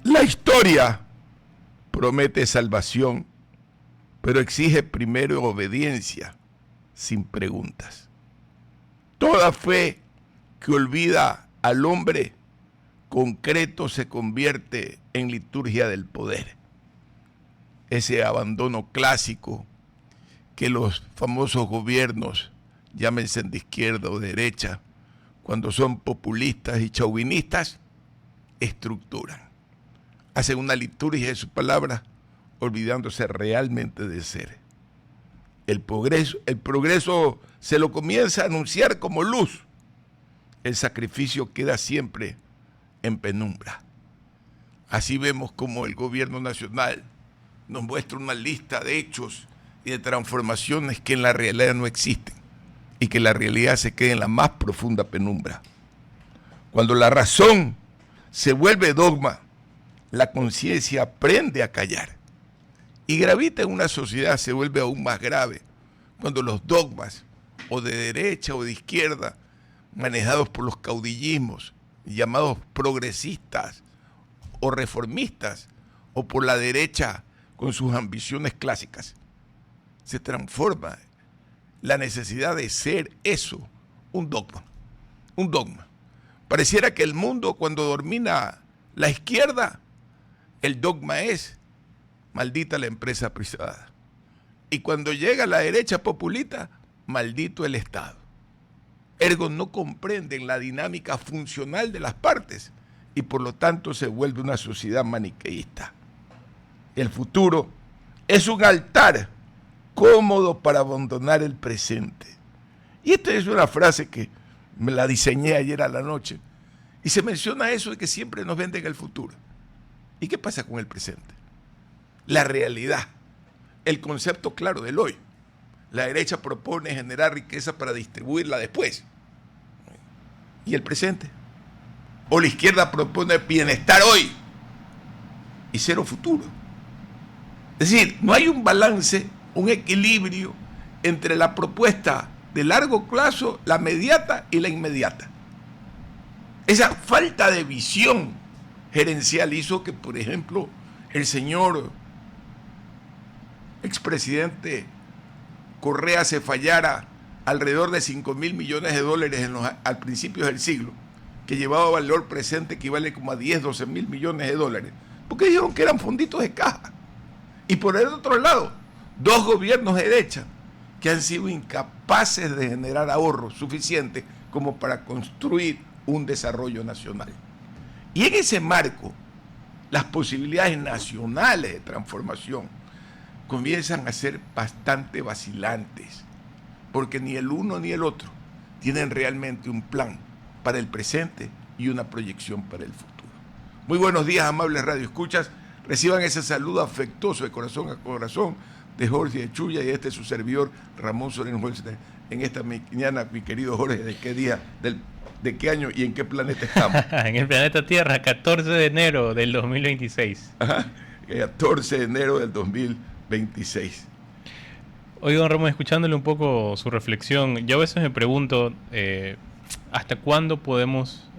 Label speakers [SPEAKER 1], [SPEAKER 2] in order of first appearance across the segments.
[SPEAKER 1] La historia promete salvación, pero exige primero obediencia, sin preguntas. Toda fe que olvida al hombre concreto se convierte en liturgia del poder. Ese abandono clásico que los famosos gobiernos, llámense de izquierda o derecha, cuando son populistas y chauvinistas, estructuran. Hacen una liturgia de sus palabras, olvidándose realmente de ser. El progreso se lo comienza a anunciar como luz. El sacrificio queda siempre en penumbra. Así vemos como el gobierno nacional nos muestra una lista de hechos y de transformaciones que en la realidad no existen y que la realidad se queda en la más profunda penumbra. Cuando la razón se vuelve dogma, la conciencia aprende a callar. Y gravita en una sociedad se vuelve aún más grave cuando los dogmas, o de derecha o de izquierda, manejados por los caudillismos, llamados progresistas o reformistas, o por la derecha con sus ambiciones clásicas, se transforma la necesidad de ser eso, un dogma. Un dogma. Pareciera que el mundo, cuando domina la izquierda, el dogma es maldita la empresa privada. Y cuando llega la derecha populista, maldito el Estado. Ergo no comprenden la dinámica funcional de las partes y por lo tanto se vuelve una sociedad maniqueísta. El futuro es un altar cómodo para abandonar el presente. Y esta es una frase que me la diseñé ayer a la noche. Y se menciona eso de que siempre nos venden el futuro. ¿Y qué pasa con el presente? La realidad, el concepto claro del hoy. La derecha propone generar riqueza para distribuirla después. ¿Y el presente? O la izquierda propone bienestar hoy y cero futuro. Es decir, no hay un balance, un equilibrio entre la propuesta de largo plazo, la mediata y la inmediata. Esa falta de visión gerencial hizo que, por ejemplo, el señor expresidente Correa se fallara alrededor de 5.000 millones de dólares al principio del siglo, que llevaba valor presente que equivale como a 10, 12.000 millones de dólares, porque dijeron que eran fonditos de caja. Y por el otro lado, dos gobiernos de derecha que han sido incapaces de generar ahorros suficientes como para construir un desarrollo nacional. Y en ese marco, las posibilidades nacionales de transformación comienzan a ser bastante vacilantes, porque ni el uno ni el otro tienen realmente un plan para el presente y una proyección para el futuro. Muy buenos días, amables radioescuchas. Reciban ese saludo afectuoso de corazón a corazón de Jorge de Chuya y su servidor Ramón Solano Holstein. En esta mañana, mi querido Jorge, ¿de qué día, de qué año y en qué planeta estamos?
[SPEAKER 2] En el planeta Tierra, 14 de enero del 2026.
[SPEAKER 1] Ajá, 14 de enero del 2026.
[SPEAKER 2] Oye, don Ramón, escuchándole un poco su reflexión, yo a veces me pregunto hasta cuándo podemos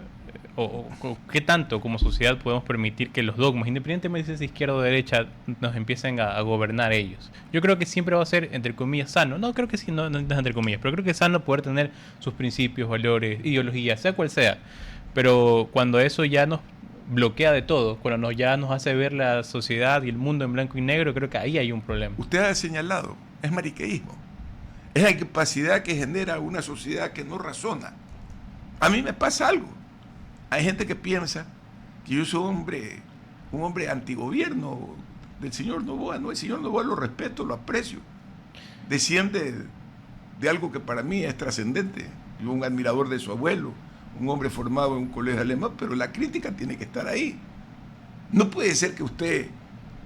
[SPEAKER 2] o qué tanto como sociedad podemos permitir que los dogmas, independientemente de si es izquierda o derecha, nos empiecen a gobernar ellos. Yo creo que siempre va a ser, entre comillas, sano. No creo que sí, no es entre comillas, pero creo que es sano poder tener sus principios, valores, ideologías, sea cual sea. Pero cuando eso ya nos bloquea de todo, cuando ya nos hace ver la sociedad y el mundo en blanco y negro, creo que ahí hay un problema.
[SPEAKER 1] Usted ha señalado, es maniqueísmo. Es la incapacidad que genera una sociedad que no razona. A mí me pasa algo. Hay gente que piensa que yo soy un hombre antigobierno del señor Noboa. No, el señor Noboa lo respeto, lo aprecio. Desciende de algo que para mí es trascendente. Yo un admirador de su abuelo, un hombre formado en un colegio alemán, pero la crítica tiene que estar ahí. No puede ser que usted,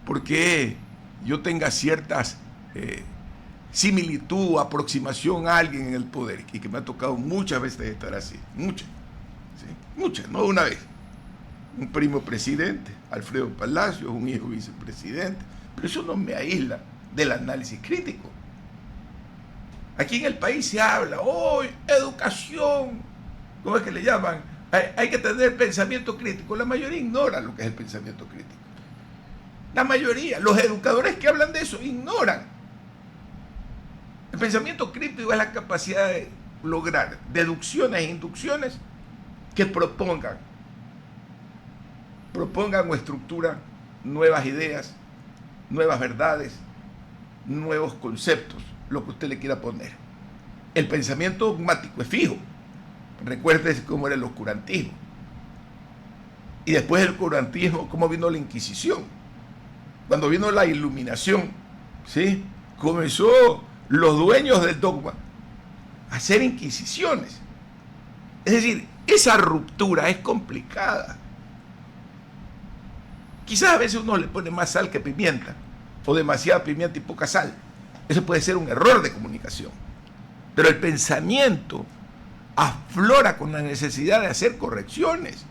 [SPEAKER 1] porque yo tenga ciertas similitud o aproximación a alguien en el poder, y que me ha tocado muchas veces estar así, muchas, no una vez. Un primo presidente, Alfredo Palacios, un hijo vicepresidente, pero eso no me aísla del análisis crítico. Aquí en el país se habla, hoy, educación, ¿cómo es que le llaman? Hay que tener pensamiento crítico. La mayoría ignora lo que es el pensamiento crítico. La mayoría, los educadores que hablan de eso, ignoran. El pensamiento crítico es la capacidad de lograr deducciones e inducciones que propongan o estructuran nuevas ideas, nuevas verdades, nuevos conceptos, lo que usted le quiera poner. El pensamiento dogmático es fijo. Recuerde cómo era el oscurantismo. Y después del oscurantismo, cómo vino la Inquisición. Cuando vino la Iluminación, ¿sí? Comenzó los dueños del dogma a hacer inquisiciones. Es decir, esa ruptura es complicada. Quizás a veces uno le pone más sal que pimienta, o demasiada pimienta y poca sal. Eso puede ser un error de comunicación. Pero el pensamiento aflora con la necesidad de hacer correcciones.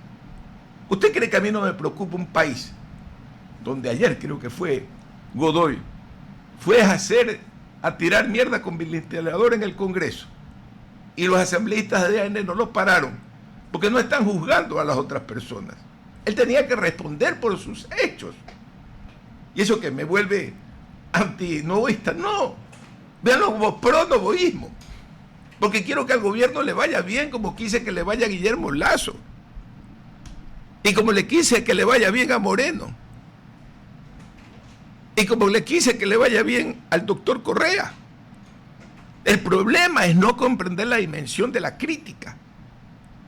[SPEAKER 1] ¿Usted cree que a mí no me preocupa un país donde ayer creo que fue Godoy fue a tirar mierda con ventilador en el Congreso y los asambleístas de AN no lo pararon porque no están juzgando a las otras personas? Él tenía que responder por sus hechos. Y eso que me vuelve antinovoísta, no, véanlo como pro-novoísmo, porque quiero que al gobierno le vaya bien como quise que le vaya a Guillermo Lasso y como le quise que le vaya bien a Moreno y como le quise que le vaya bien al doctor Correa. El problema es no comprender la dimensión de la crítica.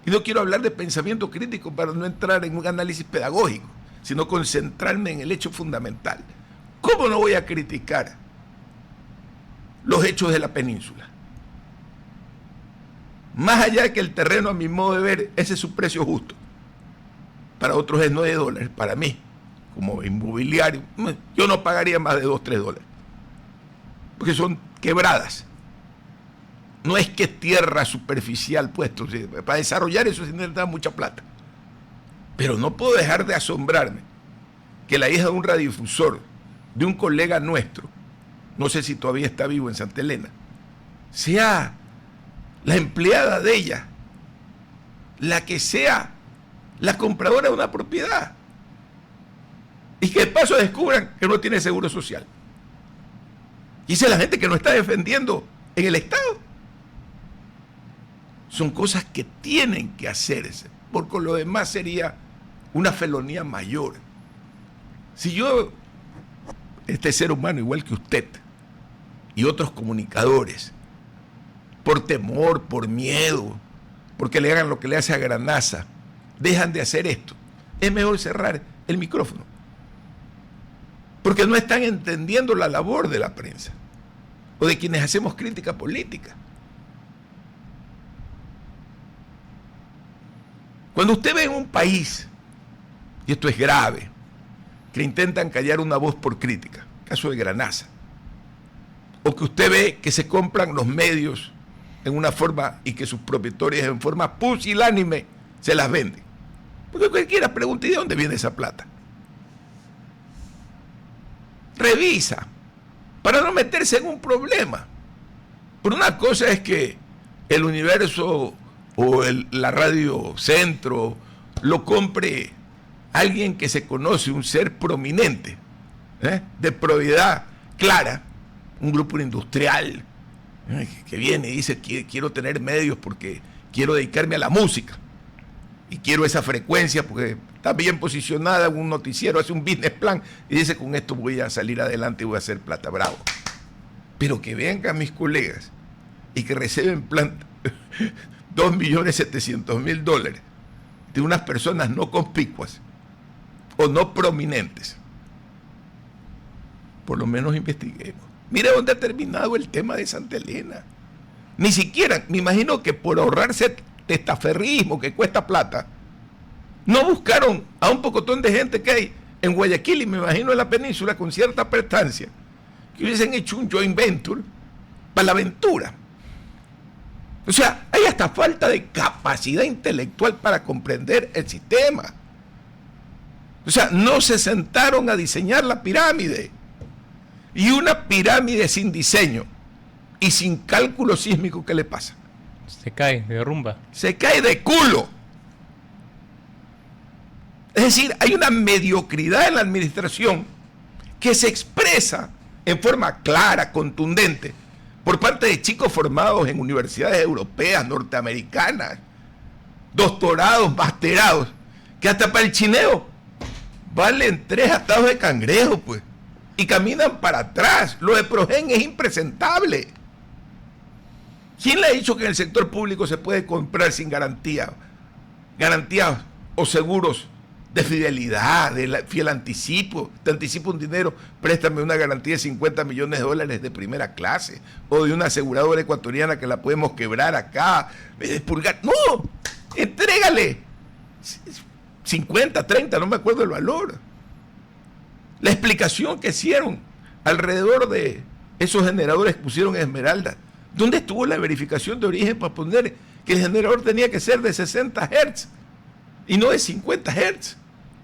[SPEAKER 1] Y no quiero hablar de pensamiento crítico para no entrar en un análisis pedagógico, sino concentrarme en el hecho fundamental. ¿Cómo no voy a criticar los hechos de la península? Más allá de que el terreno, a mi modo de ver, ese es su precio justo. Para otros es $9. Para mí, como inmobiliario, yo no pagaría más de $2-3. Porque son quebradas. No es que es tierra superficial puesto. Para desarrollar eso se necesita mucha plata. Pero no puedo dejar de asombrarme que la hija de un radiodifusor, de un colega nuestro, no sé si todavía está vivo en Santa Elena, sea la empleada de ella, la que sea la compradora de una propiedad. Y que de paso descubran que no tiene seguro social. Y esa es la gente que no está defendiendo en el Estado. Son cosas que tienen que hacerse, porque lo demás sería una felonía mayor. Si yo, este ser humano igual que usted y otros comunicadores, por temor, por miedo, porque le hagan lo que le hace a Granaza, dejan de hacer esto, es mejor cerrar el micrófono, porque no están entendiendo la labor de la prensa o de quienes hacemos crítica política. Cuando usted ve en un país, y esto es grave, que intentan callar una voz por crítica, caso de Granaza, o que usted ve que se compran los medios en una forma y que sus propietarios en forma pusilánime se las venden. Porque cualquiera pregunta, ¿y de dónde viene esa plata? Revisa, para no meterse en un problema. Por una cosa es que el Universo o la Radio Centro lo compre alguien que se conoce, un ser prominente, de probidad clara, un grupo industrial, que viene y dice, quiero tener medios porque quiero dedicarme a la música y quiero esa frecuencia porque está bien posicionada en un noticiero, hace un business plan y dice, con esto voy a salir adelante y voy a hacer plata, bravo. Pero que vengan mis colegas y que reciben planta $2.700.000 de unas personas no conspicuas o no prominentes. Por lo menos investiguemos. Mire dónde ha terminado el tema de Santa Elena. Ni siquiera, me imagino que por ahorrarse testaferrismo que cuesta plata, no buscaron a un pocotón de gente que hay en Guayaquil y me imagino en la península con cierta prestancia, que hubiesen hecho un joint venture para la aventura. O sea, hay hasta falta de capacidad intelectual para comprender el sistema. O sea, no se sentaron a diseñar la pirámide. Y una pirámide sin diseño y sin cálculo sísmico, ¿qué le pasa?
[SPEAKER 2] Se cae, se derrumba.
[SPEAKER 1] Se cae de culo. Es decir, hay una mediocridad en la administración que se expresa en forma clara, contundente, por parte de chicos formados en universidades europeas, norteamericanas, doctorados, masterados, que hasta para el chineo valen 3 atados de cangrejo, pues, y caminan para atrás. Lo de Progen es impresentable. ¿Quién le ha dicho que en el sector público se puede comprar sin garantía? Garantías o seguros de fidelidad, de fiel anticipo. Te anticipo un dinero, préstame una garantía de $50 millones de primera clase, o de una aseguradora ecuatoriana que la podemos quebrar acá, expurgar. No, entrégale 50, 30, no me acuerdo el valor. La explicación que hicieron alrededor de esos generadores que pusieron en Esmeralda, ¿dónde estuvo la verificación de origen para poner que el generador tenía que ser de 60 Hz y no de 50 Hz?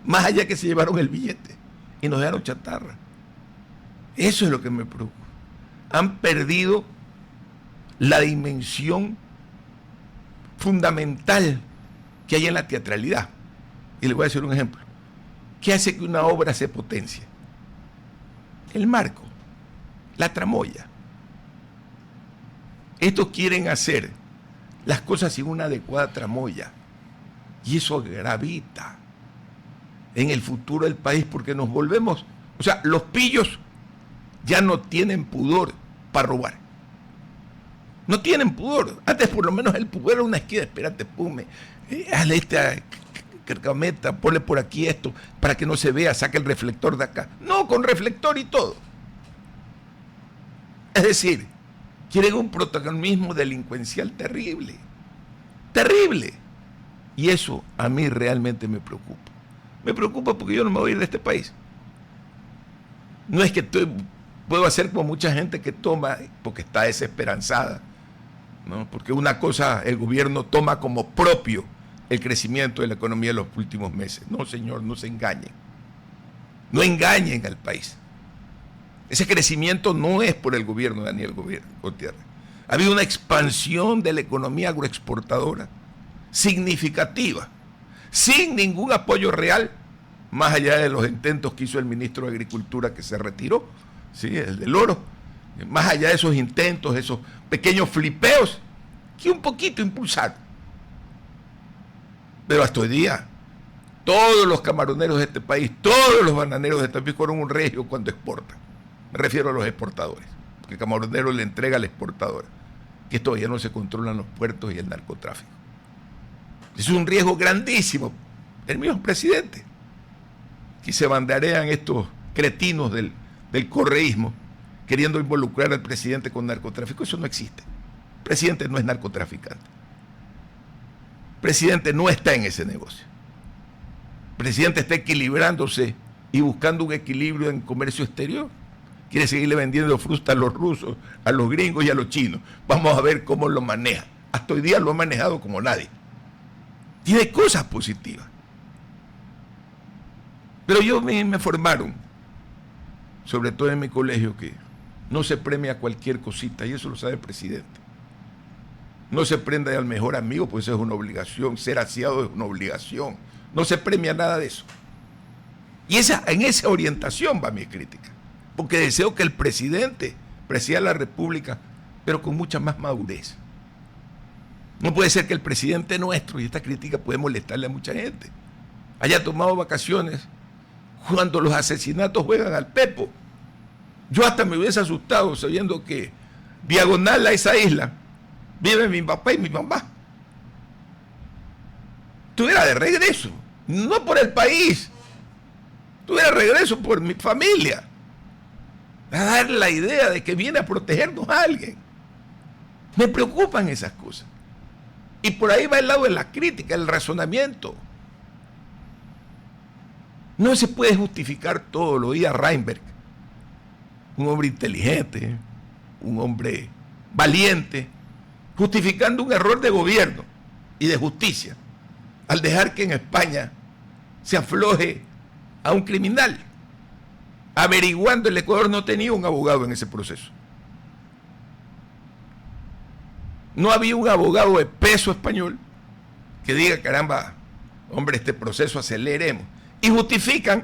[SPEAKER 1] Más allá que se llevaron el billete y nos dejaron chatarra. Eso es lo que me preocupa. Han perdido la dimensión fundamental que hay en la teatralidad. Y les voy a decir un ejemplo. ¿Qué hace que una obra se potencie? El marco, la tramoya. Estos quieren hacer las cosas sin una adecuada tramoya. Y eso gravita en el futuro del país, porque nos volvemos, o sea, los pillos ya no tienen pudor para robar. No tienen pudor. Antes por lo menos el pudor era una esquina. Espérate, pume, hazle esta carcameta, ponle por aquí esto, para que no se vea, saque el reflector de acá. No, con reflector y todo. Es decir, quieren un protagonismo delincuencial terrible. Terrible. Y eso a mí realmente me preocupa. Me preocupa porque yo no me voy a ir de este país. No es que puedo hacer como mucha gente que toma, porque está desesperanzada, ¿no? Porque una cosa el gobierno toma como propio el crecimiento de la economía en los últimos meses. No, señor, no se engañen. No engañen al país. Ese crecimiento no es por el gobierno de Daniel Gutiérrez. Ha habido una expansión de la economía agroexportadora significativa, sin ningún apoyo real, más allá de los intentos que hizo el ministro de Agricultura, que se retiró, ¿sí? El del oro, más allá de esos intentos, esos pequeños flipeos que un poquito impulsaron. Pero hasta hoy día, todos los camaroneros de este país, todos los bananeros de este país corren un riesgo cuando exportan. Me refiero a los exportadores, porque el camaronero le entrega al exportador, que todavía no se controlan los puertos y el narcotráfico. Es un riesgo grandísimo. El mismo presidente, que se banderean estos cretinos del correísmo, queriendo involucrar al presidente con narcotráfico. Eso no existe. El presidente no es narcotraficante. El presidente no está en ese negocio. El presidente está equilibrándose y buscando un equilibrio en comercio exterior. Quiere seguirle vendiendo fruta a los rusos, a los gringos y a los chinos. Vamos a ver cómo lo maneja. Hasta hoy día lo ha manejado como nadie. Tiene cosas positivas. Pero me formaron, sobre todo en mi colegio, que no se premia cualquier cosita, y eso lo sabe el presidente. No se premia al mejor amigo, pues eso es una obligación. Ser aseado es una obligación. No se premia nada de eso. Y en esa orientación va mi crítica. Porque deseo que el presidente presida la República, pero con mucha más madurez. No puede ser que el presidente nuestro, y esta crítica puede molestarle a mucha gente, haya tomado vacaciones cuando los asesinatos juegan al pepo. Yo hasta me hubiese asustado sabiendo que diagonal a esa isla viven mi papá y mi mamá. Estuviera de regreso, no por el país, estuviera de regreso por mi familia, a dar la idea de que viene a protegernos a alguien. Me preocupan esas cosas. Y por ahí va el lado de la crítica, el razonamiento. No se puede justificar todo, lo oía Reinberg, un hombre inteligente, un hombre valiente, justificando un error de gobierno y de justicia, al dejar que en España se afloje a un criminal. Averiguando, el Ecuador no tenía un abogado en ese proceso. No había un abogado de peso español que diga, caramba, hombre, este proceso aceleremos. Y justifican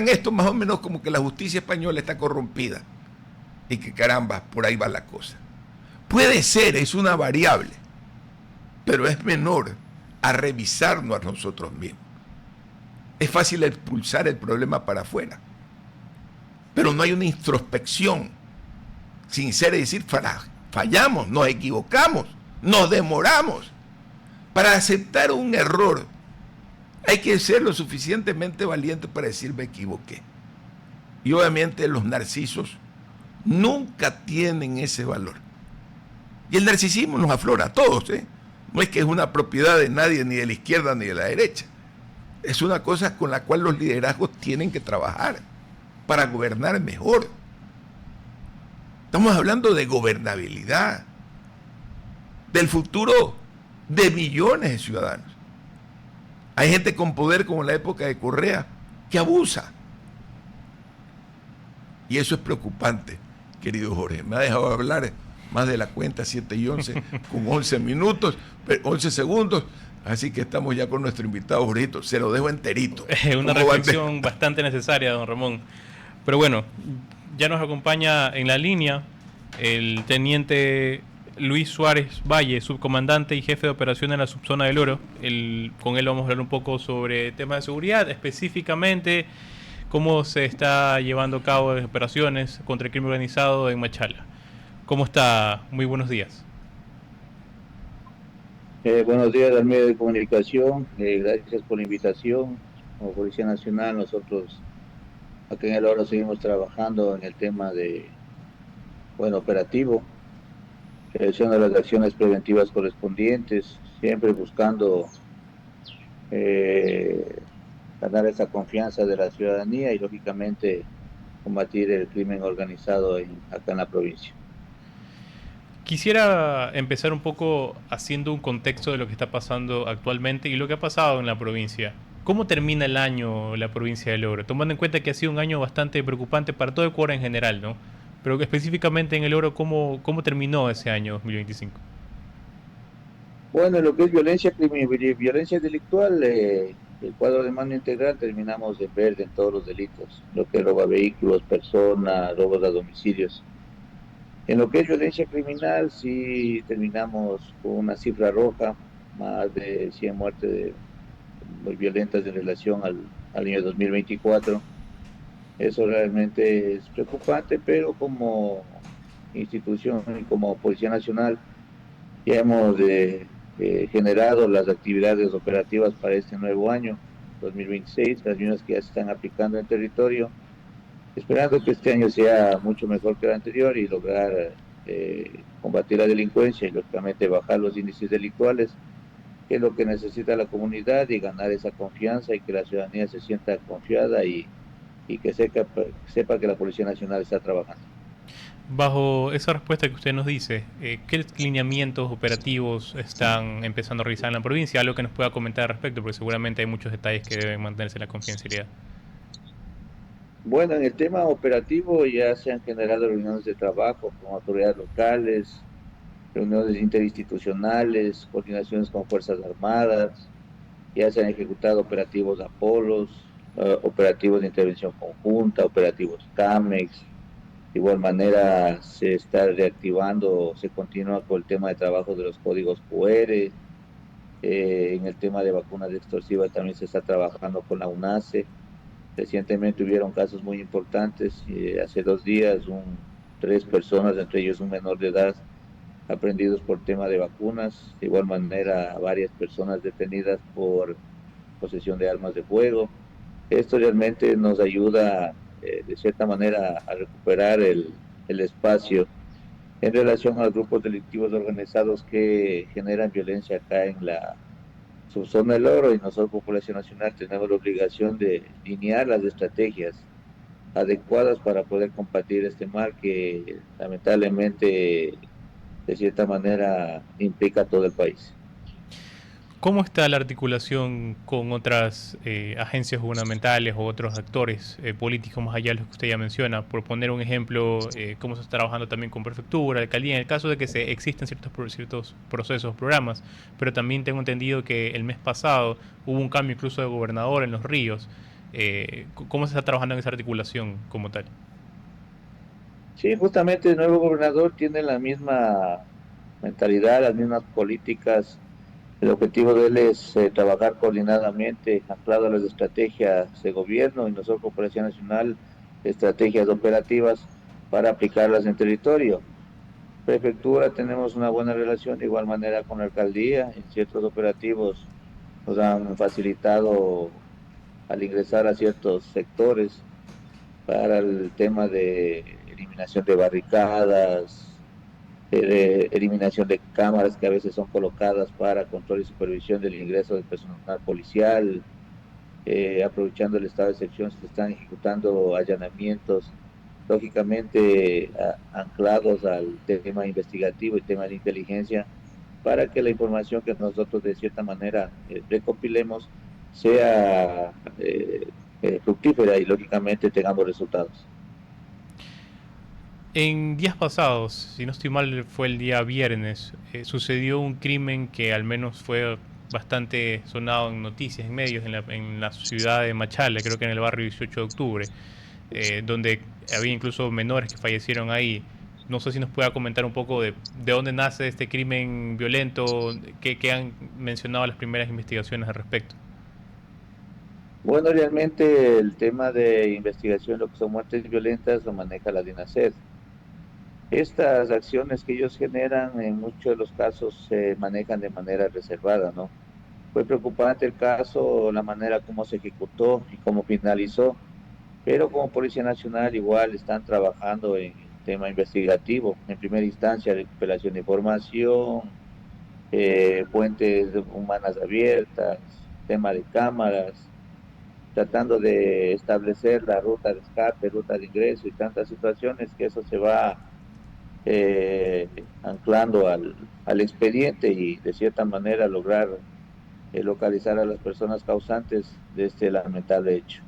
[SPEAKER 1] esto más o menos como que la justicia española está corrompida y que caramba, por ahí va la cosa. Puede ser, es una variable, pero es menor a revisarnos a nosotros mismos. Es fácil expulsar el problema para afuera, pero no hay una introspección sincera y decir, fallamos, nos equivocamos, nos demoramos. Para aceptar un error hay que ser lo suficientemente valiente para decir me equivoqué. Y obviamente los narcisos nunca tienen ese valor. Y el narcisismo nos aflora a todos, ¿eh? No es que es una propiedad de nadie, ni de la izquierda ni de la derecha. Es una cosa con la cual los liderazgos tienen que trabajar para gobernar mejor. Estamos hablando de gobernabilidad, del futuro de millones de ciudadanos. Hay gente con poder como en la época de Correa que abusa. Y eso es preocupante, querido Jorge. Me ha dejado hablar más de la cuenta, 7:11, con 11 minutos, 11 segundos. Así que estamos ya con nuestro invitado, Jorgito. Se lo dejo enterito.
[SPEAKER 2] Una reflexión bastante necesaria, don Ramón. Pero bueno, ya nos acompaña en la línea el teniente Luis Suárez Valle, subcomandante y jefe de operaciones en la subzona del Oro. Con él vamos a hablar un poco sobre temas de seguridad, específicamente cómo se está llevando a cabo las operaciones contra el crimen organizado en Machala. ¿Cómo está? Muy buenos días.
[SPEAKER 3] Buenos días al medio de comunicación, gracias por la invitación. Como Policía Nacional, nosotros aquí en el Oro seguimos trabajando en el tema de, operativo, realizando las acciones preventivas correspondientes, siempre buscando ganar esa confianza de la ciudadanía y lógicamente combatir el crimen organizado acá en la provincia.
[SPEAKER 2] Quisiera empezar un poco haciendo un contexto de lo que está pasando actualmente y lo que ha pasado en la provincia. ¿Cómo termina el año la provincia del Oro? Tomando en cuenta que ha sido un año bastante preocupante para todo Ecuador en general, ¿no? Pero específicamente en el Oro, ¿cómo terminó ese año 2025?
[SPEAKER 3] Bueno, en lo que es violencia delictual, el cuadro de mando integral terminamos en verde en todos los delitos, lo que es robo a vehículos, personas, robos a domicilios. En lo que es violencia criminal, sí terminamos con una cifra roja, más de 100 muertes muy violentas en relación al año 2024. Eso realmente es preocupante, pero como institución y como Policía Nacional ya hemos generado las actividades operativas para este nuevo año, 2026, las mismas que ya se están aplicando en el territorio, esperando que este año sea mucho mejor que el anterior y lograr combatir la delincuencia y lógicamente bajar los índices delictuales, que es lo que necesita la comunidad, y ganar esa confianza y que la ciudadanía se sienta confiada y que sepa que la Policía Nacional está trabajando.
[SPEAKER 2] Bajo esa respuesta que usted nos dice, ¿qué lineamientos operativos están empezando a realizar en la provincia? Algo que nos pueda comentar al respecto, porque seguramente hay muchos detalles que deben mantenerse en la confidencialidad.
[SPEAKER 3] Bueno, en el tema operativo ya se han generado reuniones de trabajo con autoridades locales, reuniones interinstitucionales, coordinaciones con Fuerzas Armadas, ya se han ejecutado operativos Apolos, operativos de intervención conjunta, operativos CAMEX. De igual manera se está reactivando, se continúa con el tema de trabajo de los códigos QR, en el tema de vacunas extorsivas también se está trabajando con la UNACE. Recientemente hubieron casos muy importantes, hace 2 días 3 personas, entre ellos un menor de edad, aprendidos por tema de vacunas. De igual manera varias personas detenidas por posesión de armas de fuego. Esto realmente nos ayuda de cierta manera a recuperar el espacio en relación a los grupos delictivos organizados que generan violencia acá en la subzona del Oro, y nosotros como Policía Nacional tenemos la obligación de linear las estrategias adecuadas para poder combatir este mal que lamentablemente de cierta manera implica a todo el país.
[SPEAKER 2] ¿Cómo está la articulación con otras agencias gubernamentales o otros actores políticos más allá de los que usted ya menciona? Por poner un ejemplo, cómo se está trabajando también con prefectura, alcaldía, en el caso de que existen ciertos procesos, programas, pero también tengo entendido que el mes pasado hubo un cambio incluso de gobernador en Los Ríos. ¿Cómo se está trabajando en esa articulación como tal?
[SPEAKER 3] Sí, justamente el nuevo gobernador tiene la misma mentalidad, las mismas políticas. El objetivo de él es trabajar coordinadamente, anclado a las estrategias de gobierno y nosotros como Policía Nacional, estrategias operativas para aplicarlas en territorio. Prefectura tenemos una buena relación de igual manera con la alcaldía. En ciertos operativos nos han facilitado al ingresar a ciertos sectores para el tema de eliminación de barricadas, eliminación de cámaras que a veces son colocadas para control y supervisión del ingreso del personal policial, aprovechando el estado de excepción, se están ejecutando allanamientos, lógicamente anclados al tema investigativo y tema de inteligencia, para que la información que nosotros de cierta manera recopilemos sea fructífera y lógicamente tengamos resultados.
[SPEAKER 2] En días pasados, si no estoy mal, fue el día viernes, sucedió un crimen que al menos fue bastante sonado en noticias, en medios, en la ciudad de Machala, creo que en el barrio 18 de octubre, donde había incluso menores que fallecieron ahí. No sé si nos pueda comentar un poco de dónde nace este crimen violento, qué han mencionado las primeras investigaciones al respecto.
[SPEAKER 3] Bueno, realmente el tema de investigación, lo que son muertes violentas, lo maneja la DINASED. Estas acciones que ellos generan en muchos de los casos se manejan de manera reservada, ¿no? Fue preocupante el caso, la manera como se ejecutó y cómo finalizó, pero como Policía Nacional igual están trabajando en el tema investigativo, en primera instancia recuperación de información, fuentes humanas abiertas, tema de cámaras, tratando de establecer la ruta de escape, ruta de ingreso y tantas situaciones que eso se va anclando al expediente y de cierta manera lograr localizar a las personas causantes de este lamentable hecho.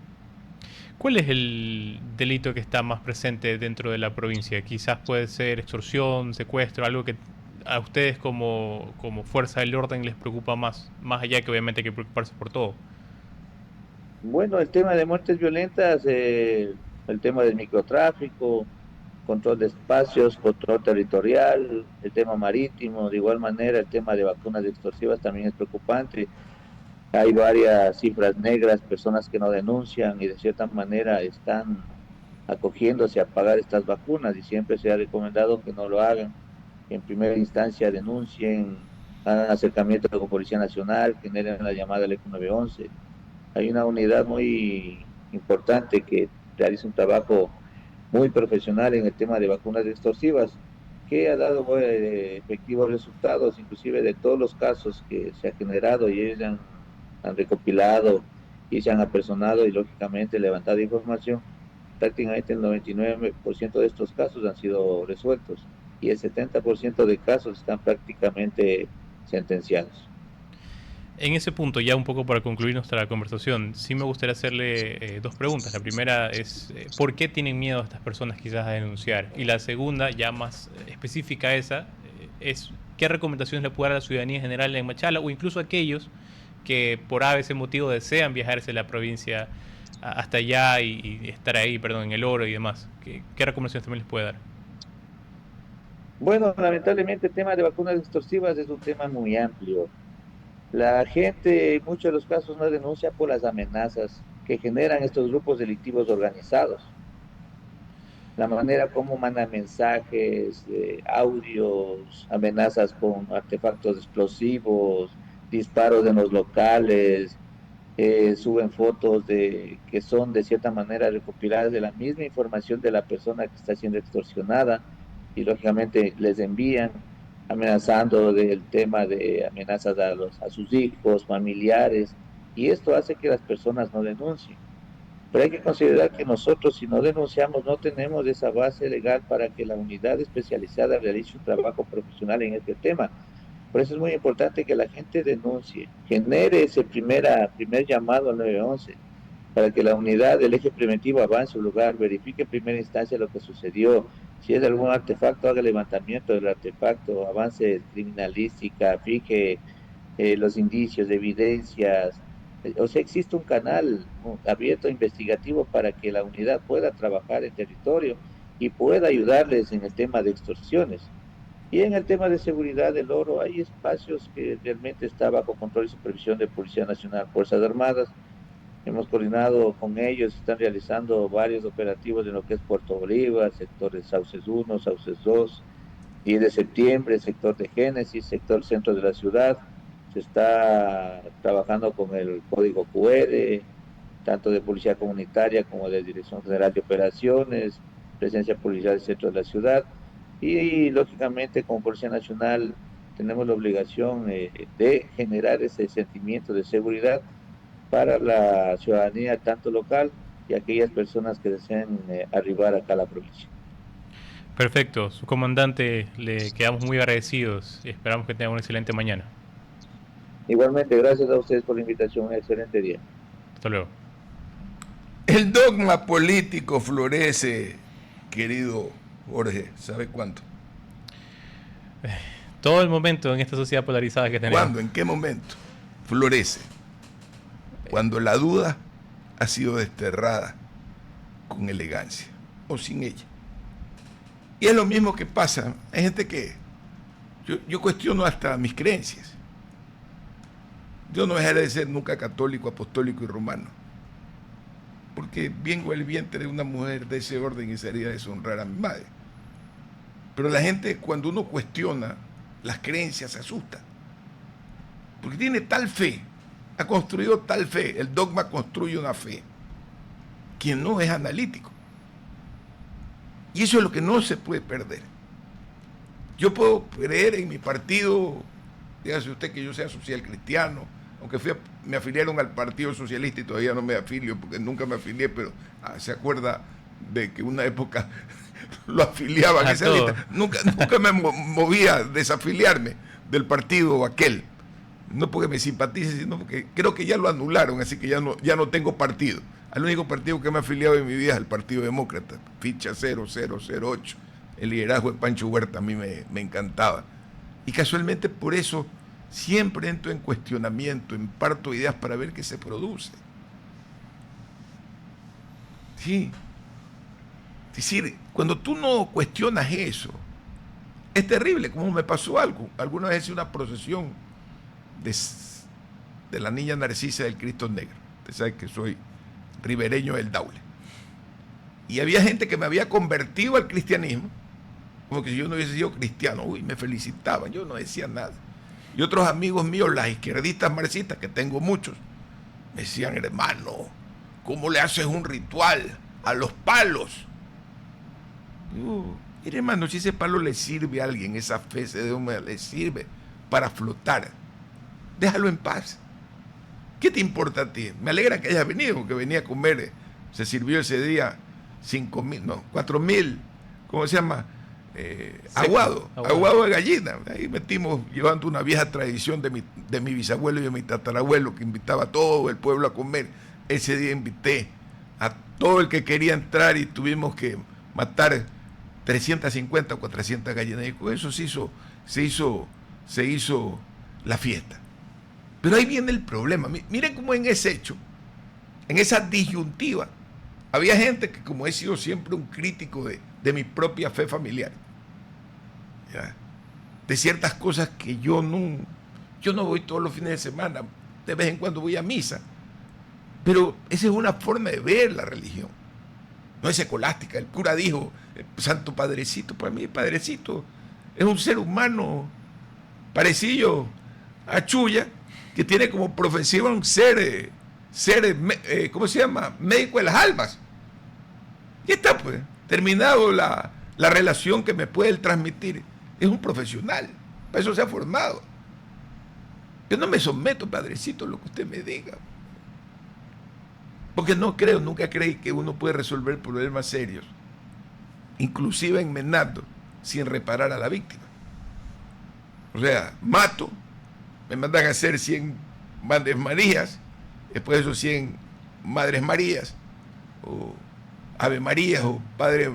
[SPEAKER 2] ¿Cuál es el delito que está más presente dentro de la provincia? Quizás puede ser extorsión, secuestro, algo que a ustedes como fuerza del orden les preocupa más allá que obviamente hay que preocuparse por todo.
[SPEAKER 3] Bueno, el tema de muertes violentas, el tema del microtráfico, control de espacios, control territorial, el tema marítimo, de igual manera el tema de vacunas extorsivas también es preocupante. Hay varias cifras negras, personas que no denuncian y de cierta manera están acogiéndose a pagar estas vacunas y siempre se ha recomendado que no lo hagan, que en primera instancia denuncien, hagan acercamiento con Policía Nacional, generen la llamada al ECO 911. Hay una unidad muy importante que realiza un trabajo muy profesional en el tema de vacunas extorsivas, que ha dado efectivos resultados, inclusive de todos los casos que se ha generado y ellos han recopilado y se han apersonado y lógicamente levantado información. Prácticamente el 99% de estos casos han sido resueltos y el 70% de casos están prácticamente sentenciados.
[SPEAKER 2] En ese punto, ya un poco para concluir nuestra conversación, sí me gustaría hacerle dos preguntas. La primera es, ¿por qué tienen miedo estas personas quizás a denunciar? Y la segunda, ya más específica esa, es ¿qué recomendaciones le puede dar a la ciudadanía en general en Machala o incluso a aquellos que por A veces motivo desean viajarse a la provincia hasta allá y estar ahí, perdón, en el oro y demás? ¿Qué recomendaciones también les puede dar?
[SPEAKER 3] Bueno, lamentablemente el tema de vacunas extorsivas es un tema muy amplio. La gente en muchos de los casos no denuncia por las amenazas que generan estos grupos delictivos organizados. La manera como mandan mensajes, audios, amenazas con artefactos explosivos, disparos en los locales, suben fotos de que son de cierta manera recopiladas de la misma información de la persona que está siendo extorsionada y lógicamente les envían amenazando del tema de amenazas a sus hijos, familiares, y esto hace que las personas no denuncien. Pero hay que considerar que nosotros, si no denunciamos, no tenemos esa base legal para que la unidad especializada realice un trabajo profesional en este tema. Por eso es muy importante que la gente denuncie, genere ese primer llamado al 911, para que la unidad del eje preventivo avance al lugar, verifique en primera instancia lo que sucedió. Si es algún artefacto, haga levantamiento del artefacto, avance criminalística, fije los indicios, evidencias. O sea, existe un canal abierto investigativo para que la unidad pueda trabajar en territorio y pueda ayudarles en el tema de extorsiones. Y en el tema de seguridad del oro, hay espacios que realmente está bajo control y supervisión de Policía Nacional, Fuerzas Armadas. Hemos coordinado con ellos, están realizando varios operativos en lo que es Puerto Bolívar, sectores Sauces 1, Sauces 2, 10 de septiembre, sector de Génesis, sector centro de la ciudad. Se está trabajando con el código QR, tanto de Policía Comunitaria como de Dirección General de Operaciones, presencia policial del centro de la ciudad. Y lógicamente, como Policía Nacional, tenemos la obligación de generar ese sentimiento de seguridad para la ciudadanía, tanto local y aquellas personas que deseen arribar acá a la provincia.
[SPEAKER 2] Perfecto, su comandante, le quedamos muy agradecidos y esperamos que tenga una excelente mañana.
[SPEAKER 3] Igualmente, gracias a ustedes por la invitación. Un excelente día.
[SPEAKER 2] Hasta luego.
[SPEAKER 1] El dogma político florece, querido Jorge, ¿sabe cuánto?
[SPEAKER 2] Todo el momento en esta sociedad polarizada que tenemos.
[SPEAKER 1] ¿Cuándo? ¿En qué momento? Florece. Cuando la duda ha sido desterrada con elegancia o sin ella. Y es lo mismo que pasa. Hay gente que yo cuestiono hasta mis creencias. Yo no dejaré de ser nunca católico, apostólico y romano. Porque vengo del vientre de una mujer de ese orden y sería deshonrar a mi madre. Pero la gente, cuando uno cuestiona las creencias, se asusta. Porque tiene tal fe, ha construido tal fe, el dogma construye una fe. Quien no es analítico. Y eso es lo que no se puede perder. Yo puedo creer en mi partido, dígase usted que yo sea social cristiano, aunque me afiliaron al Partido Socialista y todavía no me afilio, porque nunca me afilié, pero se acuerda de que una época lo afiliaban a esa lista. Nunca me movía a desafiliarme del partido aquel. No porque me simpatice, sino porque creo que ya lo anularon, así que ya no tengo partido. El único partido que me ha afiliado en mi vida es el Partido Demócrata, ficha 0008. El liderazgo de Pancho Huerta a mí me encantaba. Y casualmente por eso siempre entro en cuestionamiento, imparto ideas para ver qué se produce. Sí. Es decir, cuando tú no cuestionas eso, es terrible, como me pasó algo. Alguna vez hice una procesión de la niña Narcisa del Cristo Negro. Usted sabe que soy ribereño del Daule. Y había gente que me había convertido al cristianismo, como que si yo no hubiese sido cristiano. Uy, me felicitaban, yo no decía nada. Y otros amigos míos, las izquierdistas marxistas, que tengo muchos, me decían, hermano, ¿cómo le haces un ritual a los palos? Mire, hermano, si ese palo le sirve a alguien, esa fe le sirve para flotar, déjalo en paz. ¿Qué te importa a ti? Me alegra que hayas venido, porque venía a comer, se sirvió ese día 4.000, ¿cómo se llama? Aguado de gallina. Ahí metimos, llevando una vieja tradición de mi bisabuelo y de mi tatarabuelo, que invitaba a todo el pueblo a comer. Ese día invité a todo el que quería entrar y tuvimos que matar 350 o 400 gallinas, y con eso se hizo la fiesta. Pero ahí viene el problema. Miren cómo en ese hecho, en esa disyuntiva, había gente que, como he sido siempre un crítico de mi propia fe familiar, ¿ya?, de ciertas cosas que yo no voy todos los fines de semana, de vez en cuando voy a misa, pero esa es una forma de ver la religión, no es escolástica. El cura dijo, Santo Padrecito, para mí el Padrecito es un ser humano parecido a Chuya, que tiene como profesión ser ¿cómo se llama?, médico de las almas. Y está, pues, terminado la relación que me puede transmitir. Es un profesional, para eso se ha formado. Yo no me someto, Padrecito, a lo que usted me diga, porque nunca creí que uno puede resolver problemas serios, inclusive enmendando, sin reparar a la víctima. O sea, mato, me mandan a hacer 100 Madres Marías, después de esos 100 Madres Marías, o Ave Marías, o Padre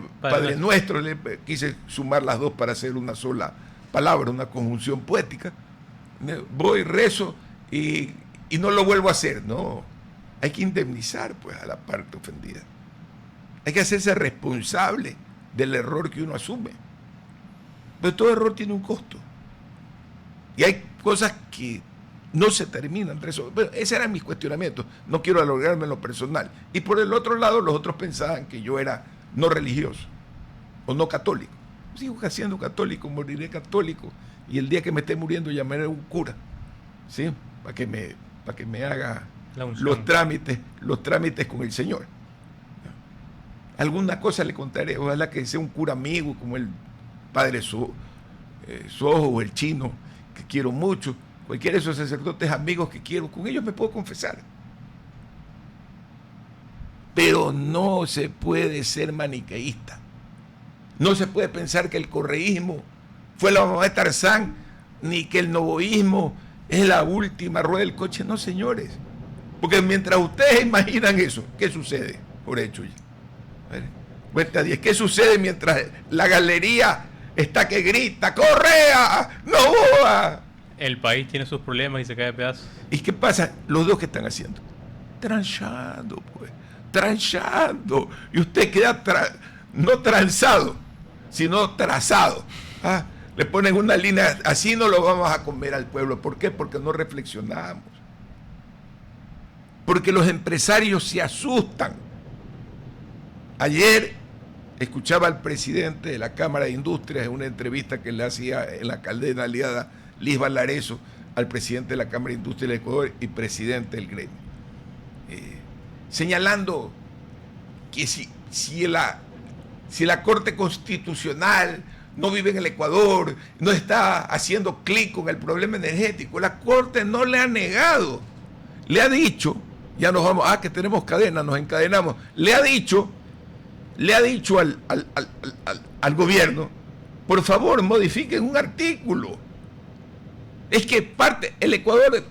[SPEAKER 1] Nuestro, le quise sumar las dos para hacer una sola palabra, una conjunción poética. Voy, rezo y no lo vuelvo a hacer. No, hay que indemnizar pues a la parte ofendida. Hay que hacerse responsable del error que uno asume. Pero todo error tiene un costo. Y hay cosas que no se terminan resolviendo. Bueno, ese era mi cuestionamiento. No quiero alargarme en lo personal. Y por el otro lado, los otros pensaban que yo era no religioso o no católico. Sigo siendo católico, moriré católico. Y el día que me esté muriendo llamaré a un cura, ¿sí? Para que me haga los trámites con el Señor. Alguna cosa le contaré. Ojalá que sea un cura amigo, como el padre Sojo o el chino, que quiero mucho. Cualquiera de esos sacerdotes amigos que quiero, con ellos me puedo confesar. Pero no se puede ser maniqueísta. No se puede pensar que el correísmo fue la mamá de Tarzán, ni que el novoísmo es la última rueda del coche. No, señores. Porque mientras ustedes imaginan eso, ¿qué sucede? Por hecho ya. Cuenta 10. ¿Qué sucede mientras la galería está que grita, ¡Correa! ¡Novoa!
[SPEAKER 2] El país tiene sus problemas y se cae de pedazos.
[SPEAKER 1] ¿Y qué pasa? Los dos que están haciendo. Tranchando, pues. Tranchando. Y usted queda no transado, sino trazado. ¿Ah? Le ponen una línea, así no lo vamos a comer al pueblo. ¿Por qué? Porque no reflexionamos. Porque los empresarios se asustan. Ayer escuchaba al presidente de la Cámara de Industrias en una entrevista que le hacía en la cadena aliada Liz Valareso al presidente de la Cámara de Industria del Ecuador y presidente del gremio, señalando que si la Corte Constitucional no vive en el Ecuador, no está haciendo clic con el problema energético, la Corte no le ha negado, le ha dicho, ya nos vamos, que tenemos cadena, nos encadenamos, le ha dicho al gobierno, por favor modifiquen un artículo. Es que el Ecuador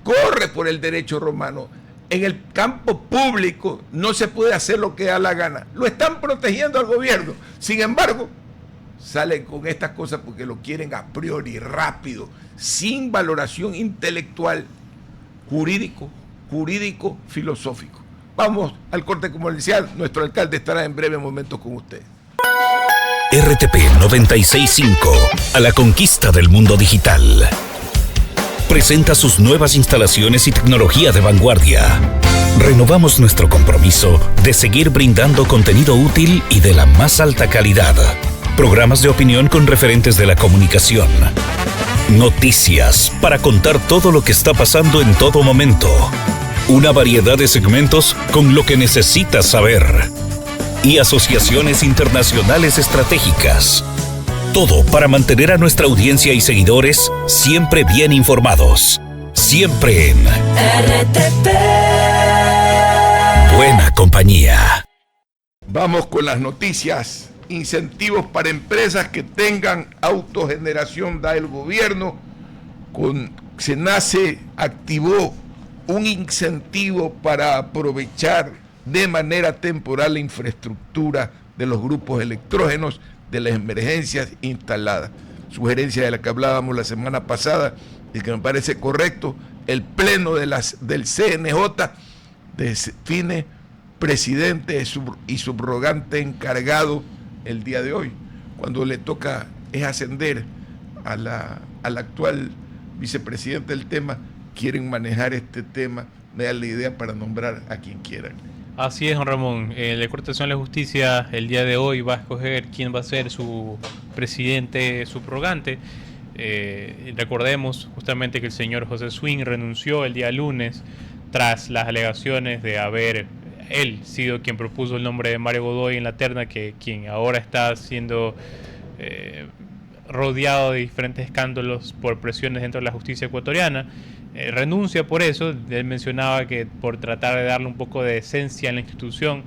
[SPEAKER 1] corre por el derecho romano. En el campo público no se puede hacer lo que da la gana. Lo están protegiendo al gobierno. Sin embargo, salen con estas cosas porque lo quieren a priori, rápido, sin valoración intelectual, jurídico, filosófico. Vamos al corte comercial. Nuestro alcalde estará en breve momento con ustedes.
[SPEAKER 4] RTP 965, a la conquista del mundo digital. Presenta sus nuevas instalaciones y tecnología de vanguardia. Renovamos nuestro compromiso de seguir brindando contenido útil y de la más alta calidad. Programas de opinión con referentes de la comunicación. Noticias para contar todo lo que está pasando en todo momento. Una variedad de segmentos con lo que necesitas saber. Y asociaciones internacionales estratégicas. Todo para mantener a nuestra audiencia y seguidores siempre bien informados. Siempre en RTP. Buena compañía.
[SPEAKER 1] Vamos con las noticias. Incentivos para empresas que tengan autogeneración da el gobierno. Con SENACE activó un incentivo para aprovechar de manera temporal la infraestructura de los grupos electrógenos de las emergencias instaladas. Sugerencia de la que hablábamos la semana pasada y que me parece correcto, el pleno del CNJ define presidente y subrogante encargado el día de hoy. Cuando le toca es ascender al actual vicepresidente del tema, quieren manejar este tema, me da la idea para nombrar a quien quieran.
[SPEAKER 2] Así es, don Ramón. La Corte Nacional de Justicia el día de hoy va a escoger quién va a ser su presidente subrogante. Recordemos justamente que el señor José Swing renunció el día lunes tras las alegaciones de haber él sido quien propuso el nombre de Mario Godoy en la terna, quien ahora está siendo rodeado de diferentes escándalos por presiones dentro de la justicia ecuatoriana. Renuncia por eso. Él mencionaba que por tratar de darle un poco de esencia en la institución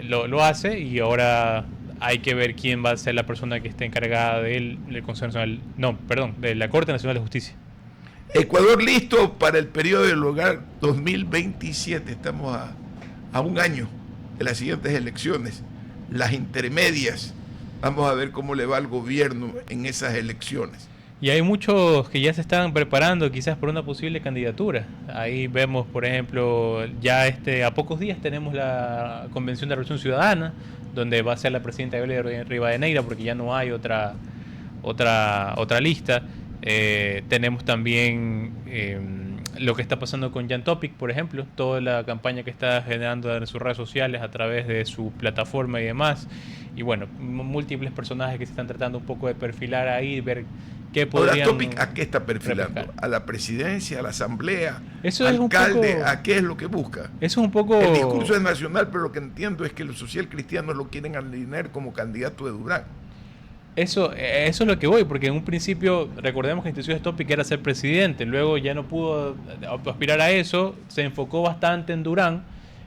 [SPEAKER 2] lo hace, y ahora hay que ver quién va a ser la persona que esté encargada del Consejo Nacional, no, perdón, de la Corte Nacional de Justicia.
[SPEAKER 1] Ecuador listo para el periodo del hogar 2027. Estamos a un año de las siguientes elecciones, las intermedias. Vamos a ver cómo le va al gobierno en esas elecciones.
[SPEAKER 2] Y hay muchos que ya se están preparando quizás por una posible candidatura. Ahí vemos, por ejemplo, ya a pocos días tenemos la Convención de Revolución Ciudadana, donde va a ser la presidenta Evelyn Rivadeneira, porque ya no hay otra lista. Tenemos también lo que está pasando con Jan Topic, por ejemplo, toda la campaña que está generando en sus redes sociales a través de su plataforma y demás. Y bueno, múltiples personajes que se están tratando un poco de perfilar ahí, ver qué podrían...
[SPEAKER 1] Ahora, Topic, ¿a qué está perfilando?
[SPEAKER 2] reflejar.
[SPEAKER 1] ¿A la presidencia, a la asamblea,
[SPEAKER 2] Eso es
[SPEAKER 1] alcalde?
[SPEAKER 2] un poco,
[SPEAKER 1] ¿A qué es lo que busca?
[SPEAKER 2] eso es un poco...
[SPEAKER 1] El discurso es nacional, pero lo que entiendo es que los social cristianos lo quieren alinear como candidato de Durán.
[SPEAKER 2] Eso es lo que voy, porque en un principio, recordemos que la institución de Topic era ser presidente, luego ya no pudo aspirar a eso, se enfocó bastante en Durán,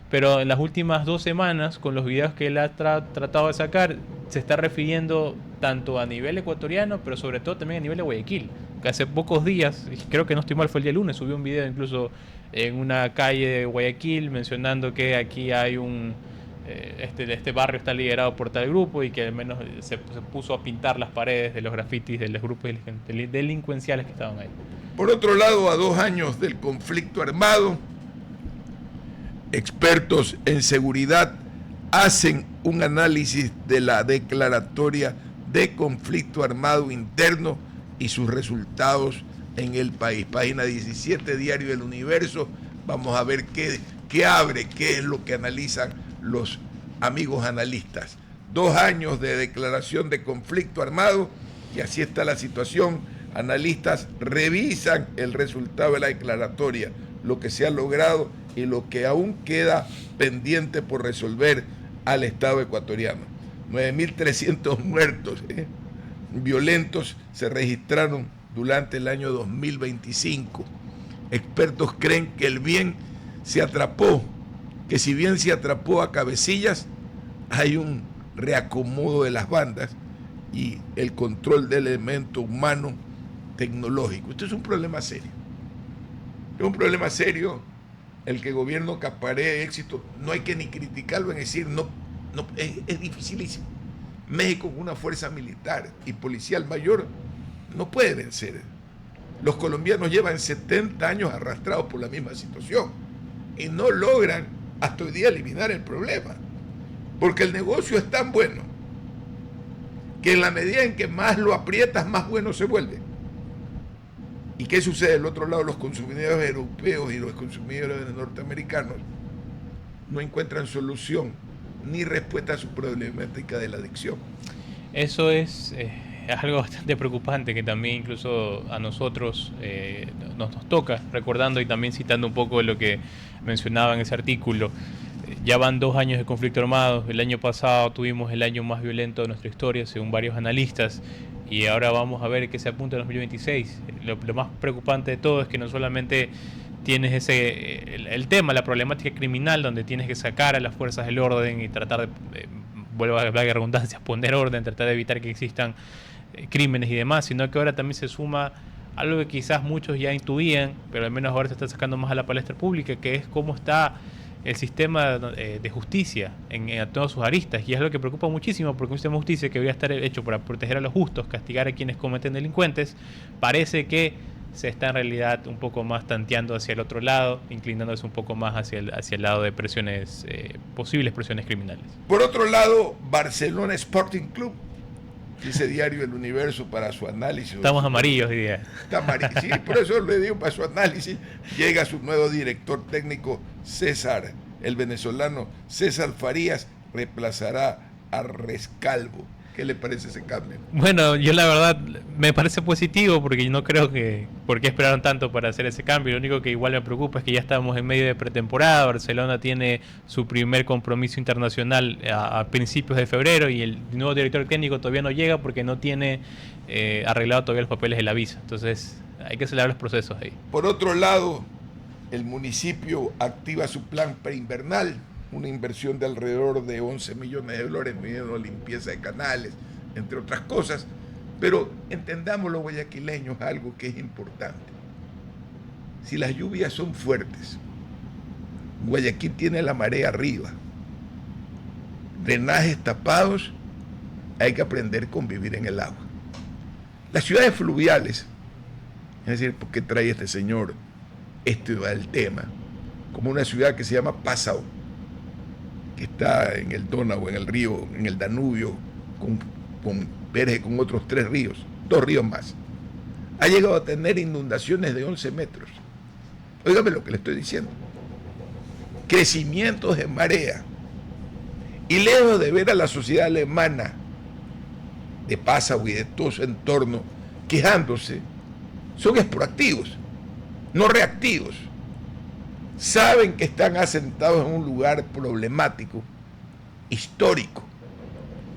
[SPEAKER 2] pero en las últimas 2 semanas, con los videos que él ha tratado de sacar, se está refiriendo tanto a nivel ecuatoriano, pero sobre todo también a nivel de Guayaquil, que hace pocos días, creo que no estoy mal, fue el día lunes, subió un video incluso en una calle de Guayaquil mencionando que aquí hay este barrio está liderado por tal grupo y que al menos se puso a pintar las paredes de los grafitis de los grupos delincuenciales que estaban ahí.
[SPEAKER 1] Por otro lado, a 2 años del conflicto armado, expertos en seguridad hacen un análisis de la declaratoria de conflicto armado interno y sus resultados en el país. Página 17, Diario del Universo. Vamos a ver qué abre, qué es lo que analizan los amigos analistas. 2 años de declaración de conflicto armado y así está la situación. Analistas revisan el resultado de la declaratoria, lo que se ha logrado y lo que aún queda pendiente por resolver al Estado ecuatoriano. 9.300 muertos violentos se registraron durante el año 2025. Expertos creen que el bien se atrapó, que si bien se atrapó a cabecillas, hay un reacomodo de las bandas y el control del elemento humano tecnológico. Esto es un problema serio. Es un problema serio el que el gobierno caparee éxito. No hay que ni criticarlo en decir, es dificilísimo. México con una fuerza militar y policial mayor no puede vencer. Los colombianos llevan 70 años arrastrados por la misma situación y no logran hasta hoy día eliminar el problema, porque el negocio es tan bueno que en la medida en que más lo aprietas, más bueno se vuelve. ¿Y qué sucede del otro lado? Los consumidores europeos y los consumidores norteamericanos no encuentran solución ni respuesta a su problemática de la adicción.
[SPEAKER 2] Eso es algo bastante preocupante que también incluso a nosotros nos toca, recordando y también citando un poco lo que mencionaba en ese artículo. Ya van 2 años de conflicto armado. El año pasado tuvimos el año más violento de nuestra historia, según varios analistas, y ahora vamos a ver qué se apunta en 2026. Lo más preocupante de todo es que no solamente tienes el tema, la problemática criminal, donde tienes que sacar a las fuerzas del orden y tratar de, vuelvo a la redundancia, poner orden, tratar de evitar que existan crímenes y demás, sino que ahora también se suma algo que quizás muchos ya intuían, pero al menos ahora se está sacando más a la palestra pública, que es cómo está el sistema de justicia en todas sus aristas, y es lo que preocupa muchísimo, porque un sistema de justicia que debería estar hecho para proteger a los justos, castigar a quienes cometen delincuentes, parece que se está en realidad un poco más tanteando hacia el otro lado, inclinándose un poco más hacia el lado de presiones, posibles presiones criminales.
[SPEAKER 1] Por otro lado, Barcelona Sporting Club, dice Diario El Universo para su análisis.
[SPEAKER 2] Estamos amarillos hoy día.
[SPEAKER 1] Está amarillo, sí, por eso le digo para su análisis. Llega su nuevo director técnico, César, el venezolano César Farías, reemplazará a Rescalvo. ¿Qué le parece ese cambio?
[SPEAKER 2] Bueno, yo la verdad me parece positivo, porque yo no creo que por qué esperaron tanto para hacer ese cambio. Lo único que igual me preocupa es que ya estamos en medio de pretemporada. Barcelona tiene su primer compromiso internacional a principios de febrero y el nuevo director técnico todavía no llega porque no tiene arreglado todavía los papeles de la visa. Entonces hay que acelerar los procesos ahí.
[SPEAKER 1] Por otro lado, el municipio activa su plan preinvernal. una inversión de alrededor de 11 millones de dólares, midiendo limpieza de canales, entre otras cosas. Pero entendamos los guayaquileños algo que es importante. Si las lluvias son fuertes, Guayaquil tiene la marea arriba, drenajes tapados, hay que aprender a convivir en el agua. Las ciudades fluviales, es decir, ¿por qué trae este señor el tema? Como una ciudad que se llama Passau, que está en el Donau, en el río, en el Danubio, verge con otros 3 ríos, 2 ríos más. Ha llegado a tener inundaciones de 11 metros. Óigame lo que le estoy diciendo. Crecimientos de marea. Y lejos de ver a la sociedad alemana de Passau y de todo su entorno quejándose, son proactivos, no reactivos. Saben que están asentados en un lugar problemático, histórico.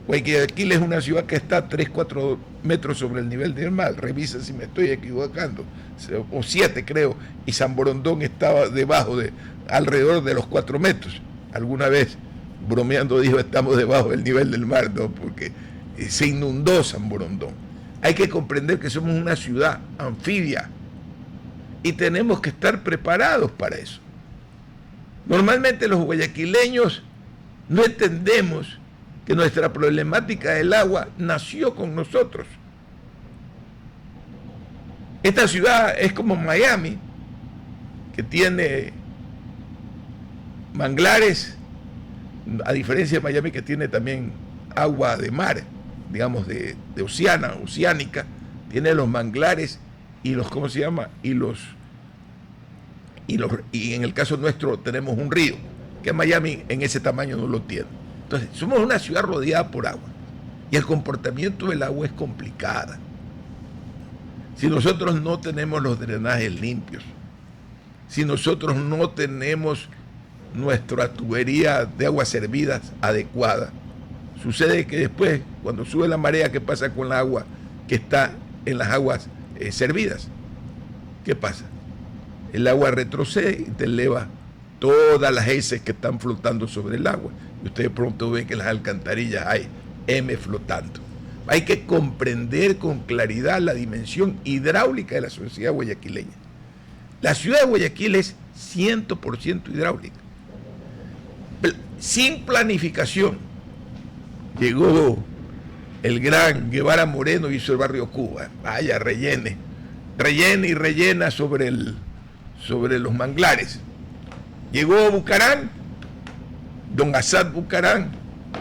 [SPEAKER 1] Guayaquil es una ciudad que está a 3-4 metros sobre el nivel del mar, revisa si me estoy equivocando, o 7 creo, y San Borondón estaba debajo alrededor de los 4 metros. Alguna vez, bromeando, dijo, estamos debajo del nivel del mar, ¿no? Porque se inundó San Borondón. Hay que comprender que somos una ciudad anfibia y tenemos que estar preparados para eso. Normalmente los guayaquileños no entendemos que nuestra problemática del agua nació con nosotros. Esta ciudad es como Miami, que tiene manglares, a diferencia de Miami, que tiene también agua de mar, digamos de oceánica, tiene los manglares y los, ¿cómo se llama? Y en el caso nuestro tenemos un río, que Miami en ese tamaño no lo tiene. Entonces, somos una ciudad rodeada por agua y el comportamiento del agua es complicada. Si nosotros no tenemos los drenajes limpios, si nosotros no tenemos nuestra tubería de aguas servidas adecuada, sucede que después, cuando sube la marea, ¿qué pasa con el agua que está en las aguas servidas? ¿Qué pasa? El agua retrocede y te eleva todas las heces que están flotando sobre el agua. Y ustedes pronto ven que en las alcantarillas hay M flotando. Hay que comprender con claridad la dimensión hidráulica de la sociedad guayaquileña. La ciudad de Guayaquil es 100% hidráulica. Sin planificación. Llegó el gran Guevara Moreno y hizo el barrio Cuba. Vaya, rellena y rellena sobre los manglares. Llegó Bucarán, don Asad Bucarán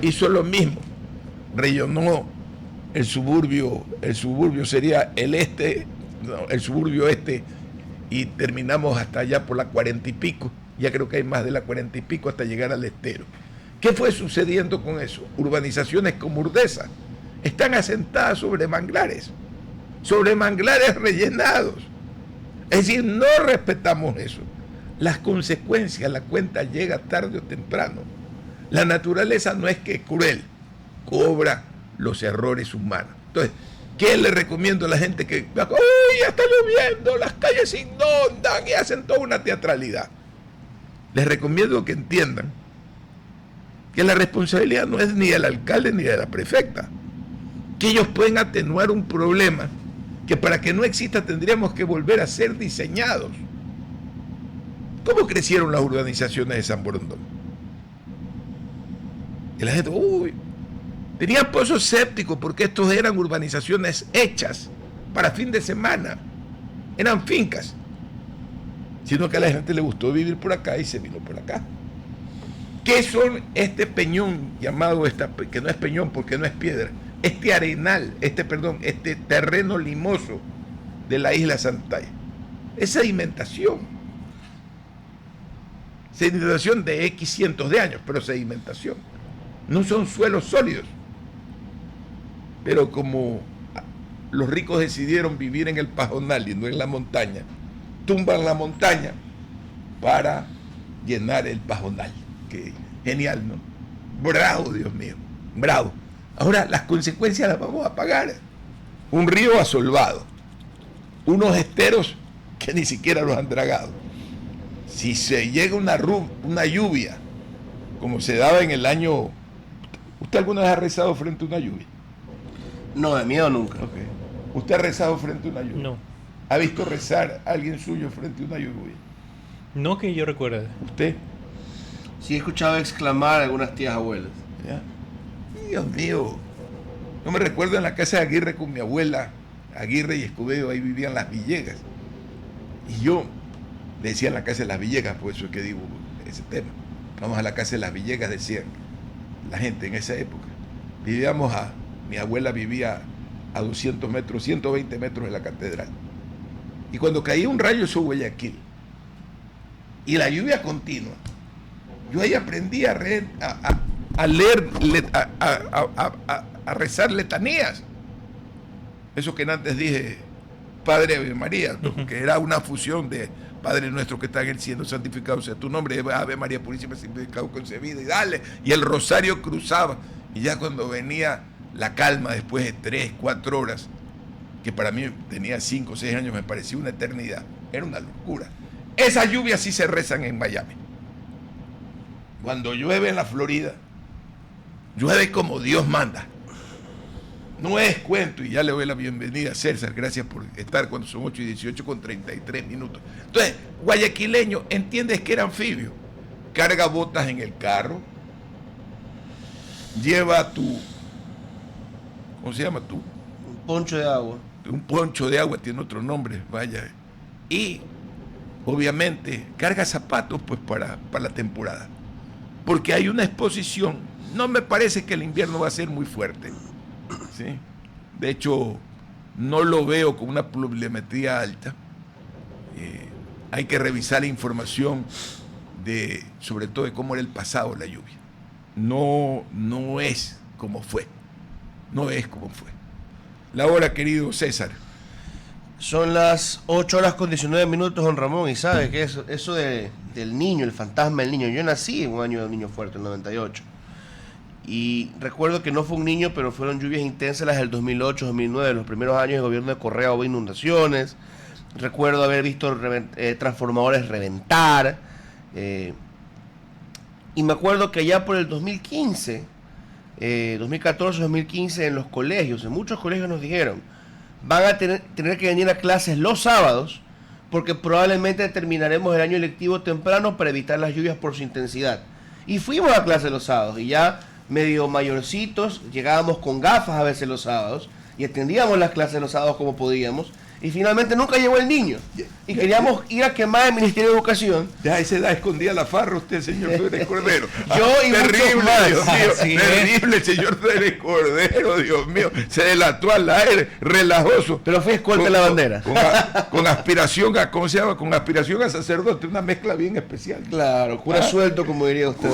[SPEAKER 1] hizo lo mismo, rellenó el suburbio sería el suburbio este, y terminamos hasta allá por la 40 y pico, ya creo que hay más de la 40 y pico hasta llegar al Estero. ¿Qué fue sucediendo con eso? Urbanizaciones como Urdesa están asentadas sobre manglares rellenados. Es decir, no respetamos eso. Las consecuencias, la cuenta llega tarde o temprano. La naturaleza no es que es cruel, cobra los errores humanos. Entonces, ¿qué le recomiendo a la gente que, uy, ya está lloviendo, las calles se inundan y hacen toda una teatralidad? Les recomiendo que entiendan que la responsabilidad no es ni del alcalde ni de la prefecta, que ellos pueden atenuar un problema que para que no exista tendríamos que volver a ser diseñados. ¿Cómo crecieron las urbanizaciones de San Borondón? Y la gente, tenían pozos sépticos porque estos eran urbanizaciones hechas para fin de semana, eran fincas, sino que a la gente le gustó vivir por acá y se vino por acá. ¿Qué son este peñón llamado, que no es peñón porque no es piedra, este arenal, este terreno limoso de la isla Santay? Es sedimentación de X cientos de años, pero sedimentación. No son suelos sólidos. Pero como los ricos decidieron vivir en el pajonal y no en la montaña, tumban la montaña para llenar el pajonal. Qué genial, ¿no? Bravo, Dios mío, bravo. Ahora las consecuencias las vamos a pagar. Un río asolvado, unos esteros que ni siquiera los han dragado. Si se llega una lluvia como se daba en el año... ¿Usted alguna vez ha rezado frente a una lluvia?
[SPEAKER 5] No, de miedo nunca.
[SPEAKER 1] Okay. ¿Usted ha rezado frente a una lluvia?
[SPEAKER 2] No.
[SPEAKER 1] ¿Ha visto rezar a alguien suyo frente a una lluvia?
[SPEAKER 2] No que yo recuerde.
[SPEAKER 1] ¿Usted?
[SPEAKER 5] Sí he escuchado exclamar a algunas tías abuelas.
[SPEAKER 1] ¿Ya? Dios mío. Yo me recuerdo en la casa de Aguirre con mi abuela, Aguirre y Escobedo, ahí vivían las Villegas. Y yo le decía en la casa de las Villegas, por eso es que digo ese tema. Vamos a la casa de las Villegas, decían la gente en esa época. Mi abuela vivía a 200 metros, 120 metros de la catedral. Y cuando caía un rayo sobre Guayaquil, y la lluvia continua, yo ahí aprendí a leer, a rezar letanías. Eso que antes dije, Padre Ave María, que era una fusión de Padre nuestro que está en el cielo, santificado sea tu nombre, Ave María Purísima, santificado concebida, y dale, y el rosario cruzaba, y ya cuando venía la calma después de 3, 4 horas, que para mí tenía 5 o 6 años, me parecía una eternidad, era una locura. Esas lluvias sí se rezan en Miami. Cuando llueve en la Florida, llueve como Dios manda. No es cuento, y ya le doy la bienvenida a César, gracias por estar cuando son 8:18 con 33 minutos. Entonces, guayaquileño, entiendes que era anfibio. Carga botas en el carro, lleva ¿cómo se llama?
[SPEAKER 5] Un poncho de agua.
[SPEAKER 1] Un poncho de agua, tiene otro nombre, vaya. Y, obviamente, carga zapatos pues para la temporada. Porque hay una exposición, no me parece que el invierno va a ser muy fuerte. ¿Sí? De hecho, no lo veo con una pluviometría alta. Hay que revisar la información sobre todo de cómo era el pasado la lluvia. No es como fue. No es como fue. La hora, querido César.
[SPEAKER 5] Son las 8 horas con 19 minutos, don Ramón, y sabe que eso del niño, el fantasma del niño. Yo nací en un año de niño fuerte, el 98. Y recuerdo que no fue un niño, pero fueron lluvias intensas las del 2008, 2009, los primeros años de gobierno de Correa hubo inundaciones. Recuerdo haber visto transformadores reventar. Y me acuerdo que allá por el 2015, 2014, 2015, en los colegios, en muchos colegios nos dijeron, van a tener que venir a clases los sábados, porque probablemente terminaremos el año lectivo temprano para evitar las lluvias por su intensidad. Y fuimos a clase los sábados, y ya medio mayorcitos, llegábamos con gafas a veces los sábados, y atendíamos las clases los sábados como podíamos, y finalmente nunca llegó el niño. Y queríamos ir a quemar el Ministerio de Educación.
[SPEAKER 1] Ya a esa edad escondía la farra usted, señor Félix Cordero.
[SPEAKER 5] Yo y
[SPEAKER 1] terrible,
[SPEAKER 5] muchos más.
[SPEAKER 1] Dios mío, terrible, señor Félix Cordero, Dios mío. Se delató al aire, relajoso.
[SPEAKER 5] Pero fui escolta de la bandera.
[SPEAKER 1] Con aspiración a, ¿cómo se llama? Con aspiración a sacerdote, una mezcla bien especial.
[SPEAKER 5] Claro, cura suelto, como diría usted.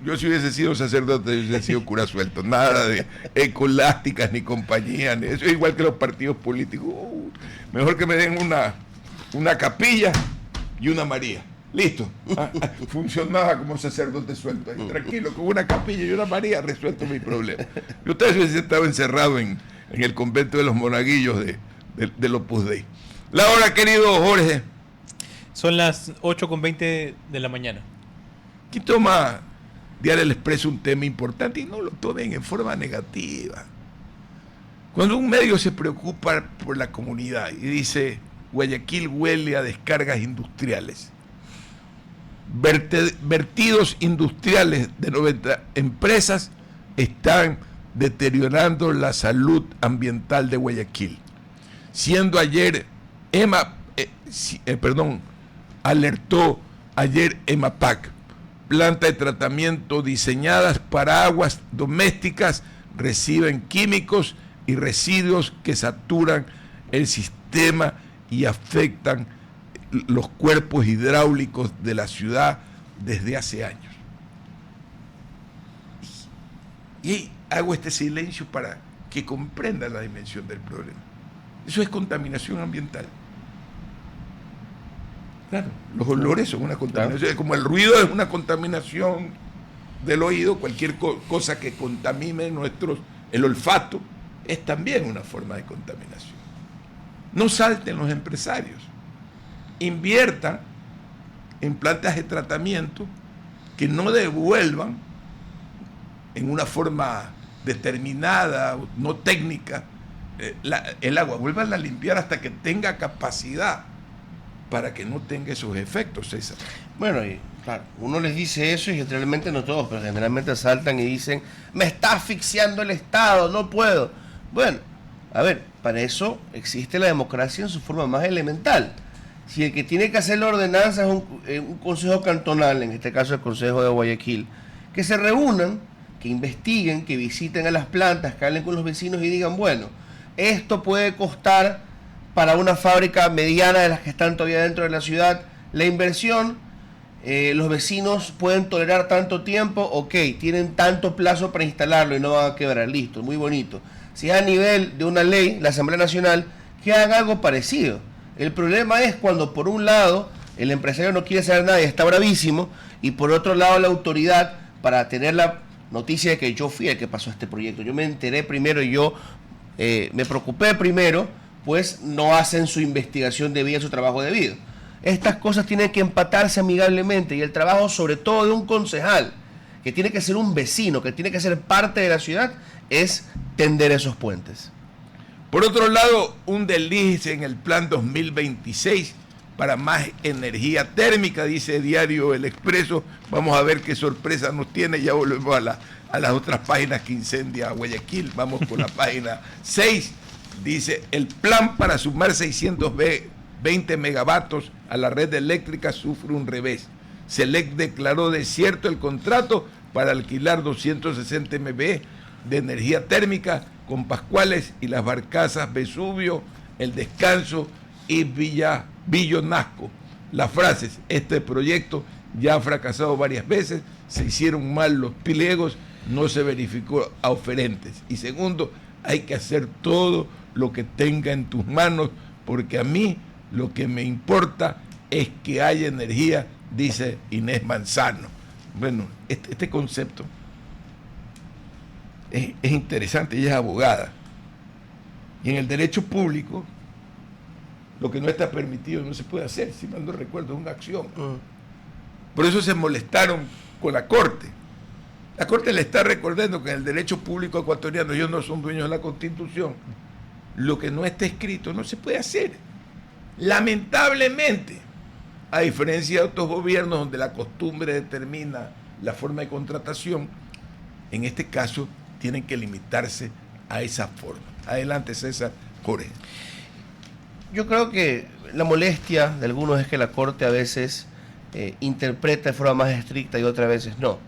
[SPEAKER 1] Yo si hubiese sido sacerdote, yo hubiese sido cura suelto. Nada de escolásticas ni compañía, ni eso es igual que los partidos políticos. Mejor que me den una capilla y una María. Listo. Funcionaba como sacerdote suelto. Tranquilo, con una capilla y una María resuelto mi problema. Y ustedes hubiesen estado encerrado en el convento de los monaguillos del Opus Dei. La hora, querido Jorge.
[SPEAKER 2] Son las 8:20 de la mañana.
[SPEAKER 1] ¿Quién toma Diario El Expreso un tema importante y no lo tomen en forma negativa? Cuando un medio se preocupa por la comunidad y dice Guayaquil huele a descargas industriales, vertidos industriales de 90 empresas están deteriorando la salud ambiental de Guayaquil, siendo ayer alertó ayer EMAPAC, planta de tratamiento diseñadas para aguas domésticas reciben químicos y residuos que saturan el sistema y afectan los cuerpos hidráulicos de la ciudad desde hace años. Y hago este silencio para que comprendan la dimensión del problema. Eso es contaminación ambiental. Claro, los olores son una contaminación, como el ruido es una contaminación del oído, cualquier cosa que contamine el olfato es también una forma de contaminación. No salten los empresarios, inviertan en plantas de tratamiento que no devuelvan en una forma determinada, no técnica, el agua. Vuelvan a limpiar hasta que tenga capacidad para que no tenga esos efectos, César.
[SPEAKER 5] Bueno, y claro, uno les dice eso y generalmente no todos, pero generalmente saltan y dicen, me está asfixiando el Estado, no puedo. Bueno, a ver, para eso existe la democracia en su forma más elemental. Si el que tiene que hacer la ordenanza es un consejo cantonal, en este caso el Consejo de Guayaquil, que se reúnan, que investiguen, que visiten a las plantas, que hablen con los vecinos y digan, bueno, esto puede costar para una fábrica mediana de las que están todavía dentro de la ciudad la inversión, los vecinos pueden tolerar tanto tiempo, ok, tienen tanto plazo para instalarlo y no van a quebrar, listo, muy bonito. Si es a nivel de una ley, la Asamblea Nacional, que hagan algo parecido. El problema es cuando por un lado el empresario no quiere saber nada y está bravísimo, y por otro lado la autoridad, para tener la noticia de que yo fui el que pasó este proyecto, yo me enteré primero y yo me preocupé primero, pues no hacen su investigación debida, su trabajo debido. Estas cosas tienen que empatarse amigablemente, y el trabajo sobre todo de un concejal, que tiene que ser un vecino, que tiene que ser parte de la ciudad, es tender esos puentes.
[SPEAKER 1] Por otro lado, un desliz en el plan 2026 para más energía térmica, dice Diario El Expreso. Vamos a ver qué sorpresa nos tiene. Ya volvemos a las otras páginas que incendia Guayaquil. Vamos con la página 6. Dice, el plan para sumar 620 megavatios a la red eléctrica sufre un revés. Selec declaró desierto el contrato para alquilar 260 MB de energía térmica con Pascuales y las Barcazas, Vesubio, El Descanso y Villonasco. Las frases, este proyecto ya ha fracasado varias veces, se hicieron mal los pliegos, no se verificó a oferentes. Y segundo, hay que hacer todo lo que tenga en tus manos, porque a mí lo que me importa es que haya energía, dice Inés Manzano. Bueno, este concepto es interesante. Ella es abogada, y en el derecho público lo que no está permitido no se puede hacer, si mal no recuerdo, es una acción. Por eso se molestaron con la Corte. La Corte le está recordando que en el derecho público ecuatoriano ellos no son dueños de la Constitución. Lo que no está escrito no se puede hacer. Lamentablemente, a diferencia de otros gobiernos donde la costumbre determina la forma de contratación, en este caso tienen que limitarse a esa forma. Adelante, César. Jorge.
[SPEAKER 5] Yo creo que la molestia de algunos es que la Corte a veces interpreta de forma más estricta y otras veces no.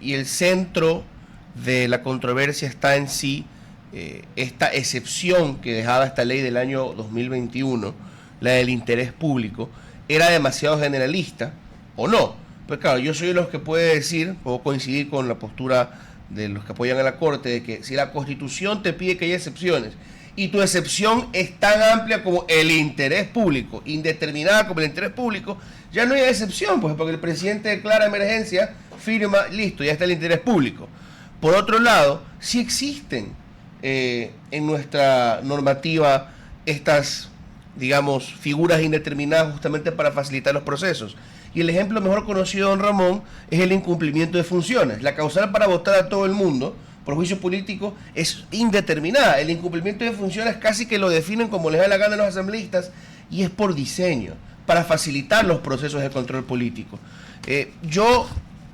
[SPEAKER 5] Y el centro de la controversia está en sí esta excepción que dejaba esta ley del año 2021, la del interés público, era demasiado generalista o no. Pues claro, yo soy de los que puede decir, puedo coincidir con la postura de los que apoyan a la Corte, de que si la Constitución te pide que haya excepciones y tu excepción es tan amplia como el interés público, indeterminada como el interés público, ya no hay excepción, pues porque el presidente declara emergencia, firma, listo, ya está el interés público. Por otro lado, sí existen en nuestra normativa estas, digamos, figuras indeterminadas justamente para facilitar los procesos. Y el ejemplo mejor conocido, don Ramón, es el incumplimiento de funciones. La causal para votar a todo el mundo por juicio político es indeterminada. El incumplimiento de funciones casi que lo definen como les da la gana a los asambleístas, y es por diseño, para facilitar los procesos de control político. Yo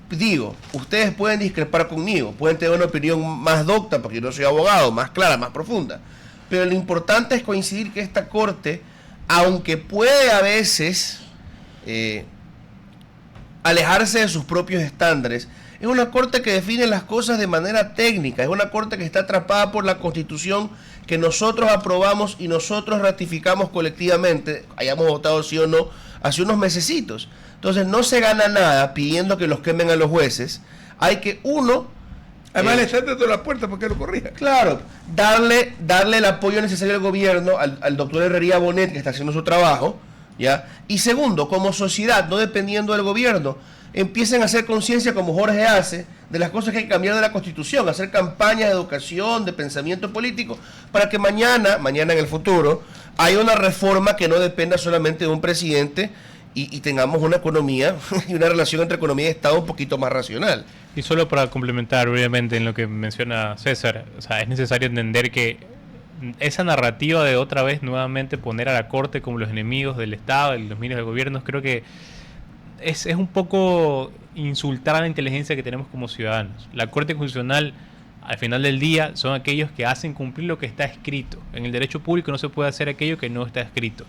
[SPEAKER 5] digo, ustedes pueden discrepar conmigo, pueden tener una opinión más docta, porque yo no soy abogado, más clara, más profunda, pero lo importante es coincidir que esta Corte, aunque puede a veces alejarse de sus propios estándares, es una Corte que define las cosas de manera técnica, es una Corte que está atrapada por la Constitución que nosotros aprobamos y nosotros ratificamos colectivamente, hayamos votado sí o no, hace unos mesecitos. Entonces no se gana nada pidiendo que los quemen a los jueces, hay que
[SPEAKER 1] además le están dando la puerta para que lo corrija.
[SPEAKER 5] Claro, darle el apoyo necesario al gobierno, al doctor Herrería Bonet, que está haciendo su trabajo, ¿ya? Y segundo, como sociedad, no dependiendo del gobierno, empiecen a hacer conciencia, como Jorge hace, de las cosas que hay que cambiar de la Constitución, hacer campañas de educación, de pensamiento político, para que mañana en el futuro, haya una reforma que no dependa solamente de un presidente y tengamos una economía y una relación entre economía y Estado un poquito más racional.
[SPEAKER 2] Y solo para complementar brevemente en lo que menciona César, o sea, es necesario entender que esa narrativa de otra vez nuevamente poner a la Corte como los enemigos del Estado, de los miembros del gobierno, creo que es un poco insultar a la inteligencia que tenemos como ciudadanos. La Corte Constitucional, al final del día, son aquellos que hacen cumplir lo que está escrito. En el derecho público no se puede hacer aquello que no está escrito.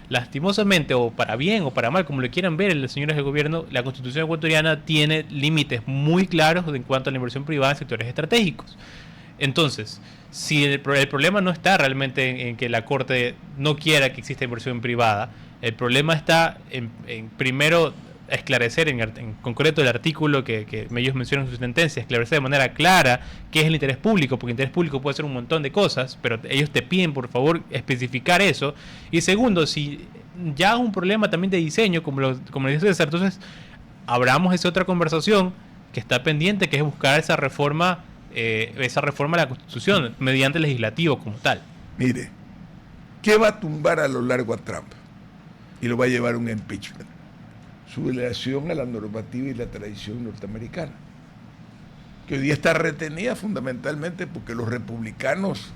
[SPEAKER 2] Lastimosamente, o para bien o para mal, como lo quieran ver los señores del gobierno, la Constitución ecuatoriana tiene límites muy claros en cuanto a la inversión privada en sectores estratégicos. Entonces, si el problema no está realmente en que la Corte no quiera que exista inversión privada, el problema está en primero esclarecer en concreto el artículo que ellos mencionan en su sentencia, esclarecer de manera clara qué es el interés público, porque el interés público puede ser un montón de cosas, pero ellos te piden por favor especificar eso. Y segundo, si ya es un problema también de diseño, como lo dice César, entonces abramos esa otra conversación que está pendiente, que es buscar esa reforma a la Constitución mediante el legislativo como tal.
[SPEAKER 1] Mire, ¿qué va a tumbar a lo largo a Trump? Y lo va a llevar a un impeachment. Su relación a la normativa y la tradición norteamericana, que hoy día está retenida fundamentalmente porque los republicanos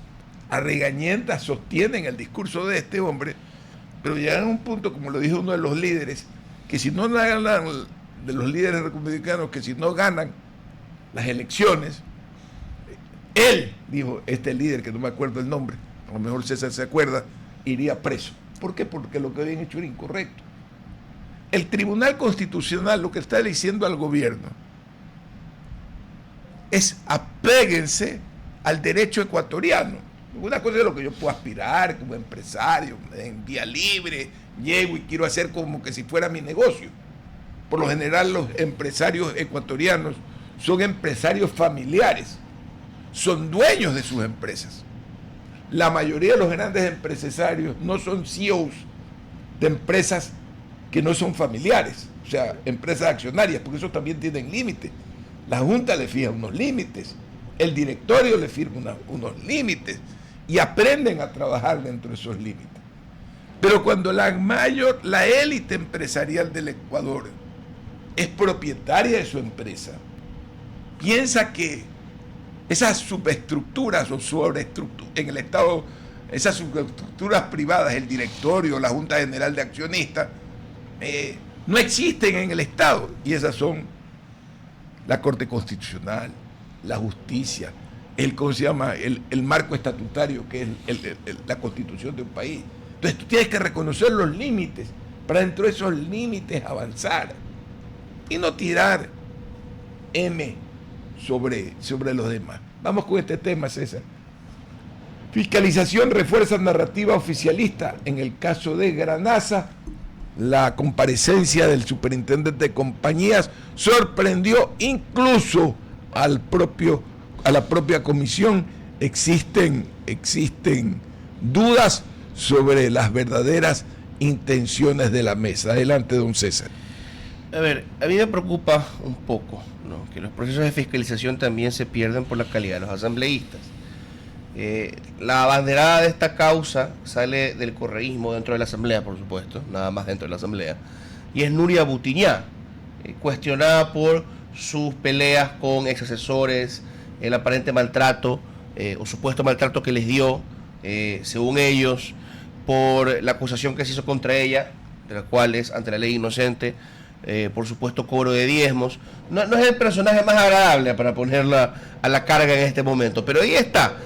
[SPEAKER 1] a regañentas sostienen el discurso de este hombre, pero llegan a un punto, como lo dijo uno de los líderes, que si no ganan, de los líderes republicanos, que si no ganan las elecciones, él, dijo este líder, que no me acuerdo el nombre, a lo mejor César se acuerda, iría preso. ¿Por qué? Porque lo que habían hecho era incorrecto. El Tribunal Constitucional lo que está diciendo al gobierno es apéguense al derecho ecuatoriano. Una cosa es lo que yo puedo aspirar como empresario, en vía libre, llego y quiero hacer como que si fuera mi negocio. Por lo general los empresarios ecuatorianos son empresarios familiares, son dueños de sus empresas. La mayoría de los grandes empresarios no son CEOs de empresas que no son familiares, o sea, empresas accionarias, porque eso también tienen límites. La Junta le fija unos límites, el directorio le firma unos límites y aprenden a trabajar dentro de esos límites. Pero cuando la élite empresarial del Ecuador es propietaria de su empresa, piensa que esas subestructuras o sobreestructuras en el Estado, esas subestructuras privadas, el directorio, la Junta General de Accionistas, no existen en el Estado, y esas son la Corte Constitucional, la justicia, ¿cómo se llama? El marco estatutario que es la Constitución de un país. Entonces tú tienes que reconocer los límites para dentro de esos límites avanzar y no tirar sobre los demás. Vamos con este tema, César. Fiscalización refuerza narrativa oficialista en el caso de Granaza. La comparecencia del superintendente de compañías sorprendió incluso a la propia comisión. Existen dudas sobre las verdaderas intenciones de la mesa. Adelante, don César.
[SPEAKER 5] A ver, a mí me preocupa un poco, ¿no?, que los procesos de fiscalización también se pierden por la calidad de los asambleístas. La abanderada de esta causa sale del correísmo dentro de la asamblea, por supuesto, nada más dentro de la asamblea, y es Nuria Butiñá, cuestionada por sus peleas con ex asesores, el aparente maltrato o supuesto maltrato que les dio, según ellos, por la acusación que se hizo contra ella, de la cual es ante la ley inocente, por supuesto cobro de diezmos. No es el personaje más agradable para ponerla a la carga en este momento, pero ahí está.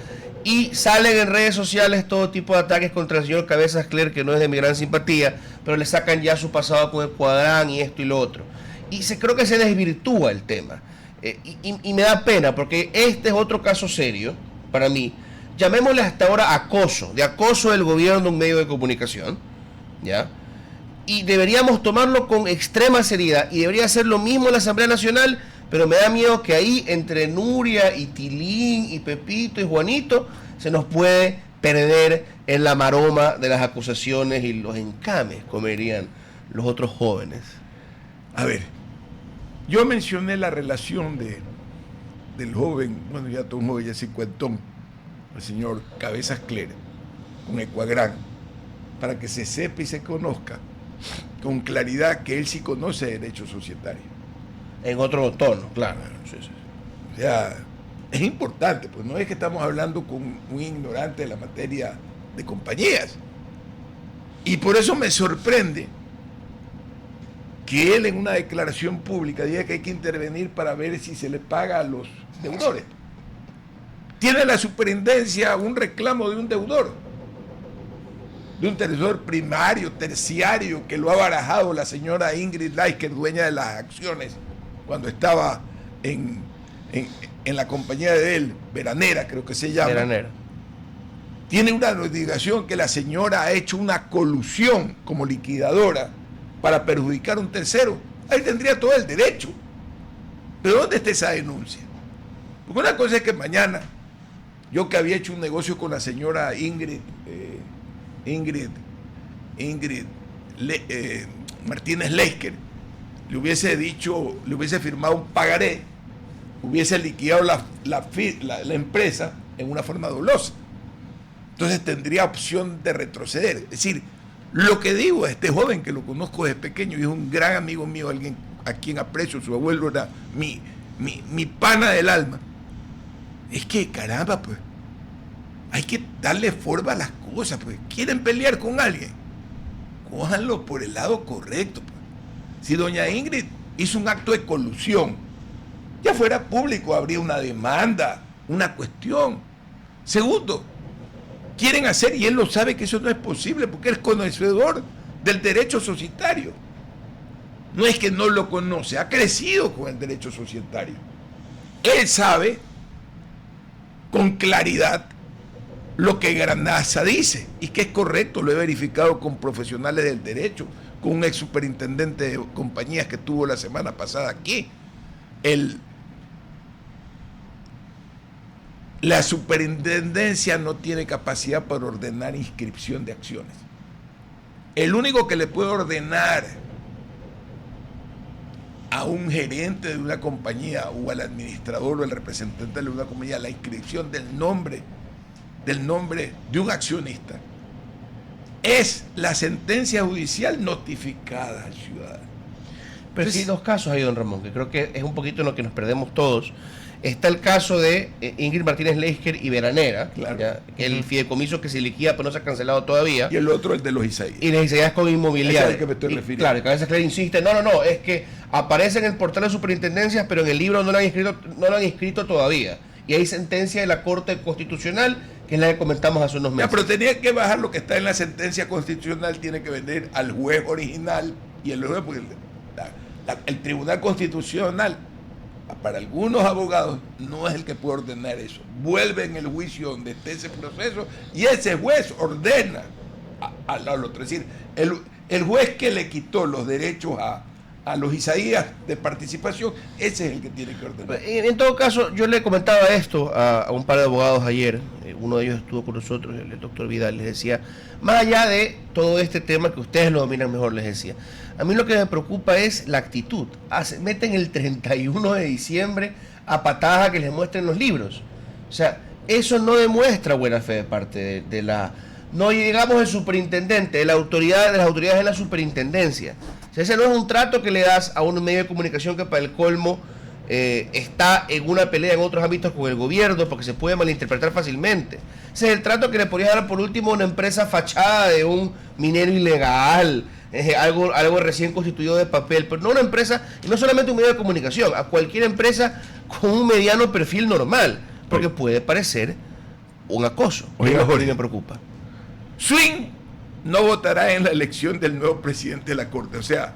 [SPEAKER 5] Y salen en redes sociales todo tipo de ataques contra el señor Cabezas Cler, que no es de mi gran simpatía, pero le sacan ya su pasado con el Cuadrán y esto y lo otro. Y creo que se desvirtúa el tema. Y me da pena, porque este es otro caso serio para mí. Llamémosle hasta ahora acoso del gobierno de un medio de comunicación, ¿ya? Y deberíamos tomarlo con extrema seriedad, y debería hacer lo mismo en la Asamblea Nacional, pero me da miedo que ahí entre Nuria y Tilín y Pepito y Juanito se nos puede perder en la maroma de las acusaciones y los encames, como dirían los otros jóvenes.
[SPEAKER 1] A ver, yo mencioné la relación del joven, bueno, ya todo un joven, ya cincuentón, el señor Cabezas Cler, con Ecuadrán, para que se sepa y se conozca con claridad que él sí conoce derecho societario.
[SPEAKER 5] En otro tono, claro. Sí, sí.
[SPEAKER 1] O sea, es importante, pues no es que estamos hablando con un ignorante de la materia de compañías. Y por eso me sorprende que él en una declaración pública diga que hay que intervenir para ver si se le paga a los deudores. Tiene la superintendencia un reclamo de un deudor primario, terciario, que lo ha barajado la señora Ingrid Leisker, dueña de las acciones, cuando estaba en la compañía de él, Veranera, creo que se llama.
[SPEAKER 5] Veranera.
[SPEAKER 1] Tiene una notificación que la señora ha hecho una colusión como liquidadora para perjudicar a un tercero. Ahí tendría todo el derecho. ¿Pero dónde está esa denuncia? Porque una cosa es que mañana, yo que había hecho un negocio con la señora Ingrid Martínez Leisker, le hubiese firmado un pagaré, hubiese liquidado la empresa en una forma dolosa. Entonces tendría opción de retroceder. Es decir, lo que digo a este joven, que lo conozco desde pequeño y es un gran amigo mío, alguien a quien aprecio, su abuelo era mi pana del alma, es que caramba, pues, hay que darle forma a las cosas, pues. ¿Quieren pelear con alguien? Cójanlo por el lado correcto, pues. Si doña Ingrid hizo un acto de colusión, ya fuera público, habría una demanda, una cuestión. Segundo, quieren hacer, y él lo sabe, que eso no es posible, porque él es conocedor del derecho societario. No es que no lo conoce, ha crecido con el derecho societario. Él sabe con claridad lo que Granaza dice, y que es correcto, lo he verificado con profesionales del derecho, con un ex superintendente de compañías que tuvo la semana pasada aquí. La superintendencia no tiene capacidad para ordenar inscripción de acciones. El único que le puede ordenar a un gerente de una compañía o al administrador o al representante de una compañía la inscripción del nombre de un accionista es la sentencia judicial notificada al ciudadano.
[SPEAKER 5] Pero
[SPEAKER 1] Entonces,
[SPEAKER 5] sí hay dos casos ahí, don Ramón, que creo que es un poquito en lo que nos perdemos todos. Está el caso de Ingrid Martínez Leisker y Veranera,
[SPEAKER 1] claro,
[SPEAKER 5] ¿ya? El fideicomiso que se liquida pero no se ha cancelado todavía.
[SPEAKER 1] Y el otro, el de los Isaías.
[SPEAKER 5] Y las Isaías con inmobiliaria.
[SPEAKER 1] Ese es el que me estoy refiriendo.
[SPEAKER 5] Claro, y que a veces Claire insiste, no, es que aparece en el portal de superintendencias, pero en el libro no lo han inscrito todavía. Y hay sentencia de la Corte Constitucional, que es la que comentamos hace unos meses.
[SPEAKER 1] Ya, pero tenía que bajar lo que está en la sentencia constitucional, tiene que vender al juez original y el juez, porque el Tribunal Constitucional, para algunos abogados, no es el que puede ordenar eso. Vuelve en el juicio donde esté ese proceso y ese juez ordena al otro. Es decir, el juez que le quitó los derechos a los Isaías de participación, ese es el que tiene que ordenar.
[SPEAKER 5] En todo caso, yo le comentaba esto a un par de abogados ayer, uno de ellos estuvo con nosotros, el doctor Vidal, les decía, más allá de todo este tema que ustedes lo dominan mejor, les decía, a mí lo que me preocupa es la actitud. Meten el 31 de diciembre a patadas a que les muestren los libros. O sea, eso no demuestra buena fe de parte de la... No llegamos el superintendente, de las autoridades de la superintendencia. O sea, ese no es un trato que le das a un medio de comunicación que para el colmo está en una pelea en otros ámbitos con el gobierno, porque se puede malinterpretar fácilmente. Ese es el trato que le podría dar por último a una empresa fachada de un minero ilegal, algo recién constituido de papel, pero no una empresa, y no solamente un medio de comunicación, a cualquier empresa con un mediano perfil normal, porque puede parecer un acoso.
[SPEAKER 1] Oiga, Jorge,
[SPEAKER 5] me preocupa.
[SPEAKER 1] Swing no votará en la elección del nuevo presidente de la Corte. O sea,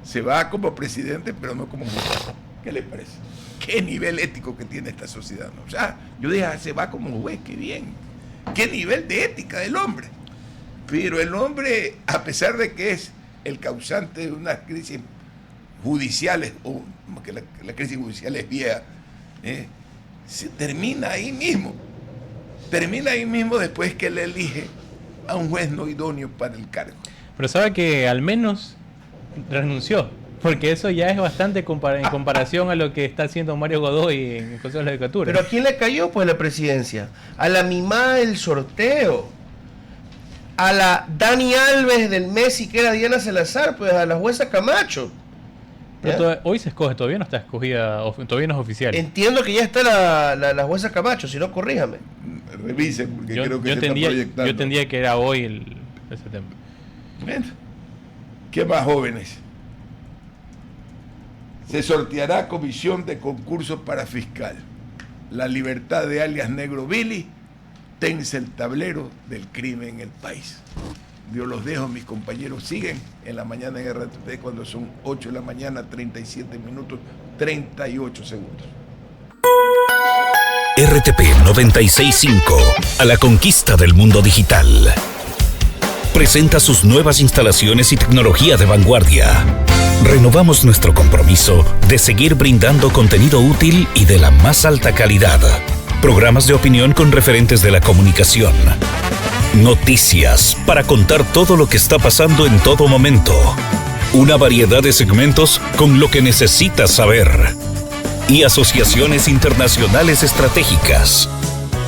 [SPEAKER 1] se va como presidente, pero no como juez. ¿Qué le parece? ¿Qué nivel ético que tiene esta sociedad? ¿No? O sea, yo dije, se va como juez, qué bien. ¿Qué nivel de ética del hombre? Pero el hombre, a pesar de que es el causante de unas crisis judiciales, o que la crisis judicial es vieja, se termina ahí mismo. Termina ahí mismo después que le elige a un juez no idóneo para el cargo.
[SPEAKER 2] Pero sabe que al menos renunció, porque eso ya es bastante en comparación a lo que está haciendo Mario Godoy en el Consejo de la Judicatura.
[SPEAKER 5] ¿Pero a quién le cayó pues la presidencia? A la mimada del sorteo. a la Dani Alves del Messi, que era Diana Salazar, pues a la jueza Camacho.
[SPEAKER 2] Pero hoy se escoge, todavía no está escogida, todavía no es oficial.
[SPEAKER 5] Entiendo que ya está la jueza Camacho, si no, corríjame.
[SPEAKER 1] Revisen, porque creo que se está proyectando.
[SPEAKER 2] Yo entendía que era hoy ese tema.
[SPEAKER 1] Bueno, ¿qué más, jóvenes? Se sorteará comisión de concursos para fiscal. La libertad de alias Negro Billy tensa el tablero del crimen en el país. Yo los dejo, mis compañeros siguen en la mañana en RTP cuando son 8 de la mañana, 37 minutos, 38 segundos.
[SPEAKER 4] RTP 965, a la conquista del mundo digital. Presenta sus nuevas instalaciones y tecnología de vanguardia. Renovamos nuestro compromiso de seguir brindando contenido útil y de la más alta calidad. Programas de opinión con referentes de la comunicación. Noticias para contar todo lo que está pasando en todo momento. Una variedad de segmentos con lo que necesitas saber. Y asociaciones internacionales estratégicas.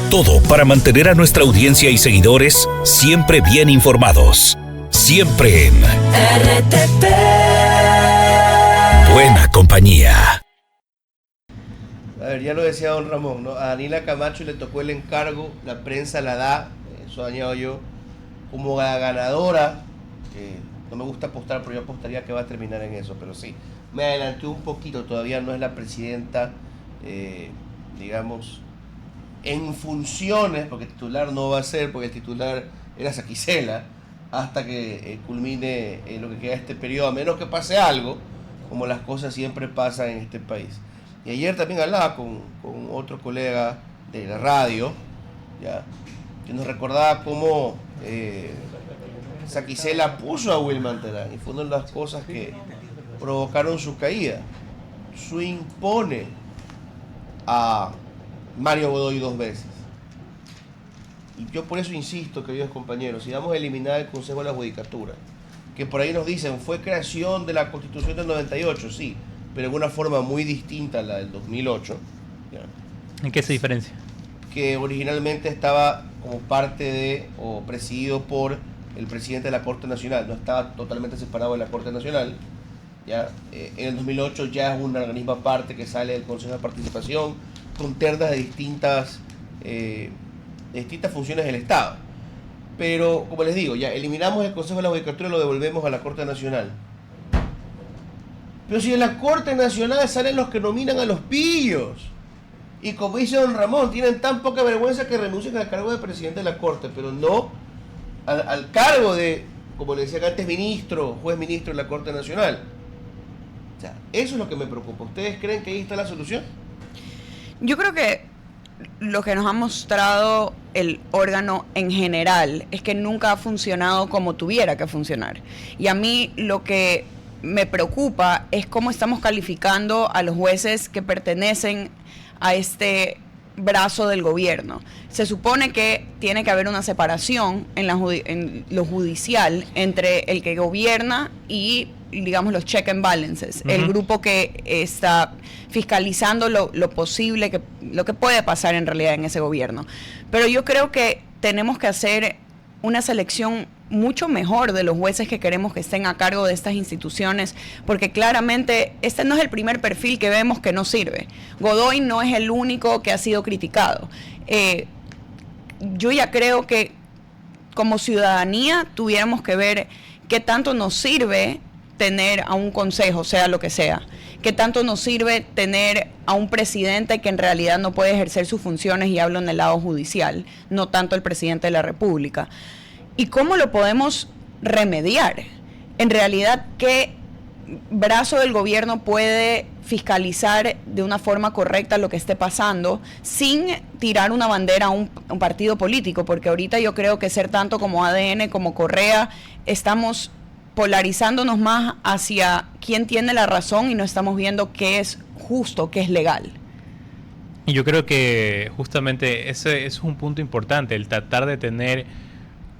[SPEAKER 4] Todo para mantener a nuestra audiencia y seguidores siempre bien informados. Siempre en RTP. Buena compañía.
[SPEAKER 5] A ver, ya lo decía don Ramón, ¿no? A Daniela Camacho le tocó el encargo, la prensa la da, eso añado yo, como la ganadora. No me gusta apostar, pero yo apostaría que va a terminar en eso, pero sí. Me adelanté un poquito, todavía no es la presidenta, digamos, en funciones, porque titular no va a ser, porque el titular era Saquicela, hasta que culmine lo que queda de este periodo, a menos que pase algo, como las cosas siempre pasan en este país. Y ayer también hablaba con otro colega de la radio, ¿ya?, que nos recordaba cómo Saquicela puso a Wilman Terán, y fue una de las cosas que provocaron su caída. Swing pone a Mario Godoy 2 veces. Y yo por eso insisto, queridos compañeros, si vamos a eliminar el Consejo de la Judicatura, que por ahí nos dicen fue creación de la Constitución del 98, sí, pero en una forma muy distinta a la del 2008. ¿Ya?
[SPEAKER 2] ¿En qué se diferencia?
[SPEAKER 5] Que originalmente estaba como parte de, o presidido por el presidente de la Corte Nacional, no estaba totalmente separado de la Corte Nacional. ¿Ya? En el 2008 ya es un organismo aparte que sale del Consejo de Participación con ternas de distintas funciones del Estado. Pero, como les digo, ya eliminamos el Consejo de la Judicatura y lo devolvemos a la Corte Nacional. Pero si en la Corte Nacional salen los que nominan a los pillos, y como dice don Ramón, tienen tan poca vergüenza que renuncian al cargo de presidente de la Corte, pero no al cargo de, como le decía antes, ministro, juez ministro de la Corte Nacional. O sea, eso es lo que me preocupa. ¿Ustedes creen que ahí está la solución?
[SPEAKER 6] Yo creo que lo que nos ha mostrado el órgano en general es que nunca ha funcionado como tuviera que funcionar. Y a mí lo que me preocupa es cómo estamos calificando a los jueces que pertenecen a este brazo del gobierno. Se supone que tiene que haber una separación en lo judicial entre el que gobierna y, digamos, los check and balances, el grupo que está fiscalizando lo posible, lo que puede pasar en realidad en ese gobierno. Pero yo creo que tenemos que hacer una selección mucho mejor de los jueces que queremos que estén a cargo de estas instituciones, porque claramente este no es el primer perfil que vemos que no sirve. Godoy no es el único que ha sido criticado. Yo ya creo que como ciudadanía tuviéramos que ver qué tanto nos sirve tener a un consejo, sea lo que sea, qué tanto nos sirve tener a un presidente que en realidad no puede ejercer sus funciones, y hablo en el lado judicial, no tanto el presidente de la República. ¿Y cómo lo podemos remediar? En realidad, ¿qué brazo del gobierno puede fiscalizar de una forma correcta lo que esté pasando sin tirar una bandera a un partido político? Porque ahorita yo creo que ser tanto como ADN como Correa, estamos polarizándonos más hacia quién tiene la razón y no estamos viendo qué es justo, qué es legal.
[SPEAKER 2] Y yo creo que justamente ese es un punto importante, el tratar de tener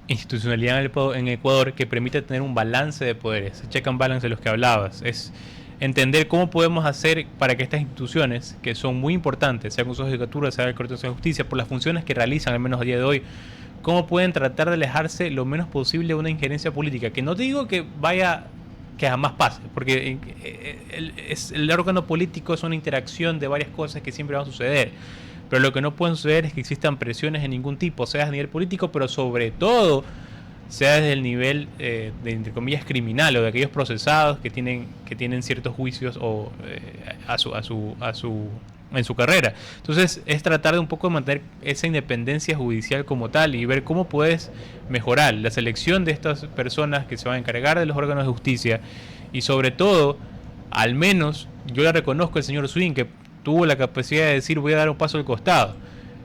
[SPEAKER 2] institucionalidad en Ecuador que permite tener un balance de poderes, check and balance de los que hablabas, es entender cómo podemos hacer para que estas instituciones, que son muy importantes, sea el Consejo de Judicatura, sea el Consejo de Justicia, por las funciones que realizan, al menos a día de hoy, cómo pueden tratar de alejarse lo menos posible de una injerencia política, que no te digo que vaya, que jamás pase, porque el órgano político es una interacción de varias cosas que siempre van a suceder, pero lo que no pueden suceder es que existan presiones de ningún tipo, sea a nivel político, pero sobre todo sea desde el nivel de, entre comillas, criminal, o de aquellos procesados que tienen ciertos juicios o en su carrera. Entonces es tratar de un poco de mantener esa independencia judicial como tal y ver cómo puedes mejorar la selección de estas personas que se van a encargar de los órganos de justicia, y sobre todo, al menos yo le reconozco al señor Swing que tuvo la capacidad de decir voy a dar un paso al costado.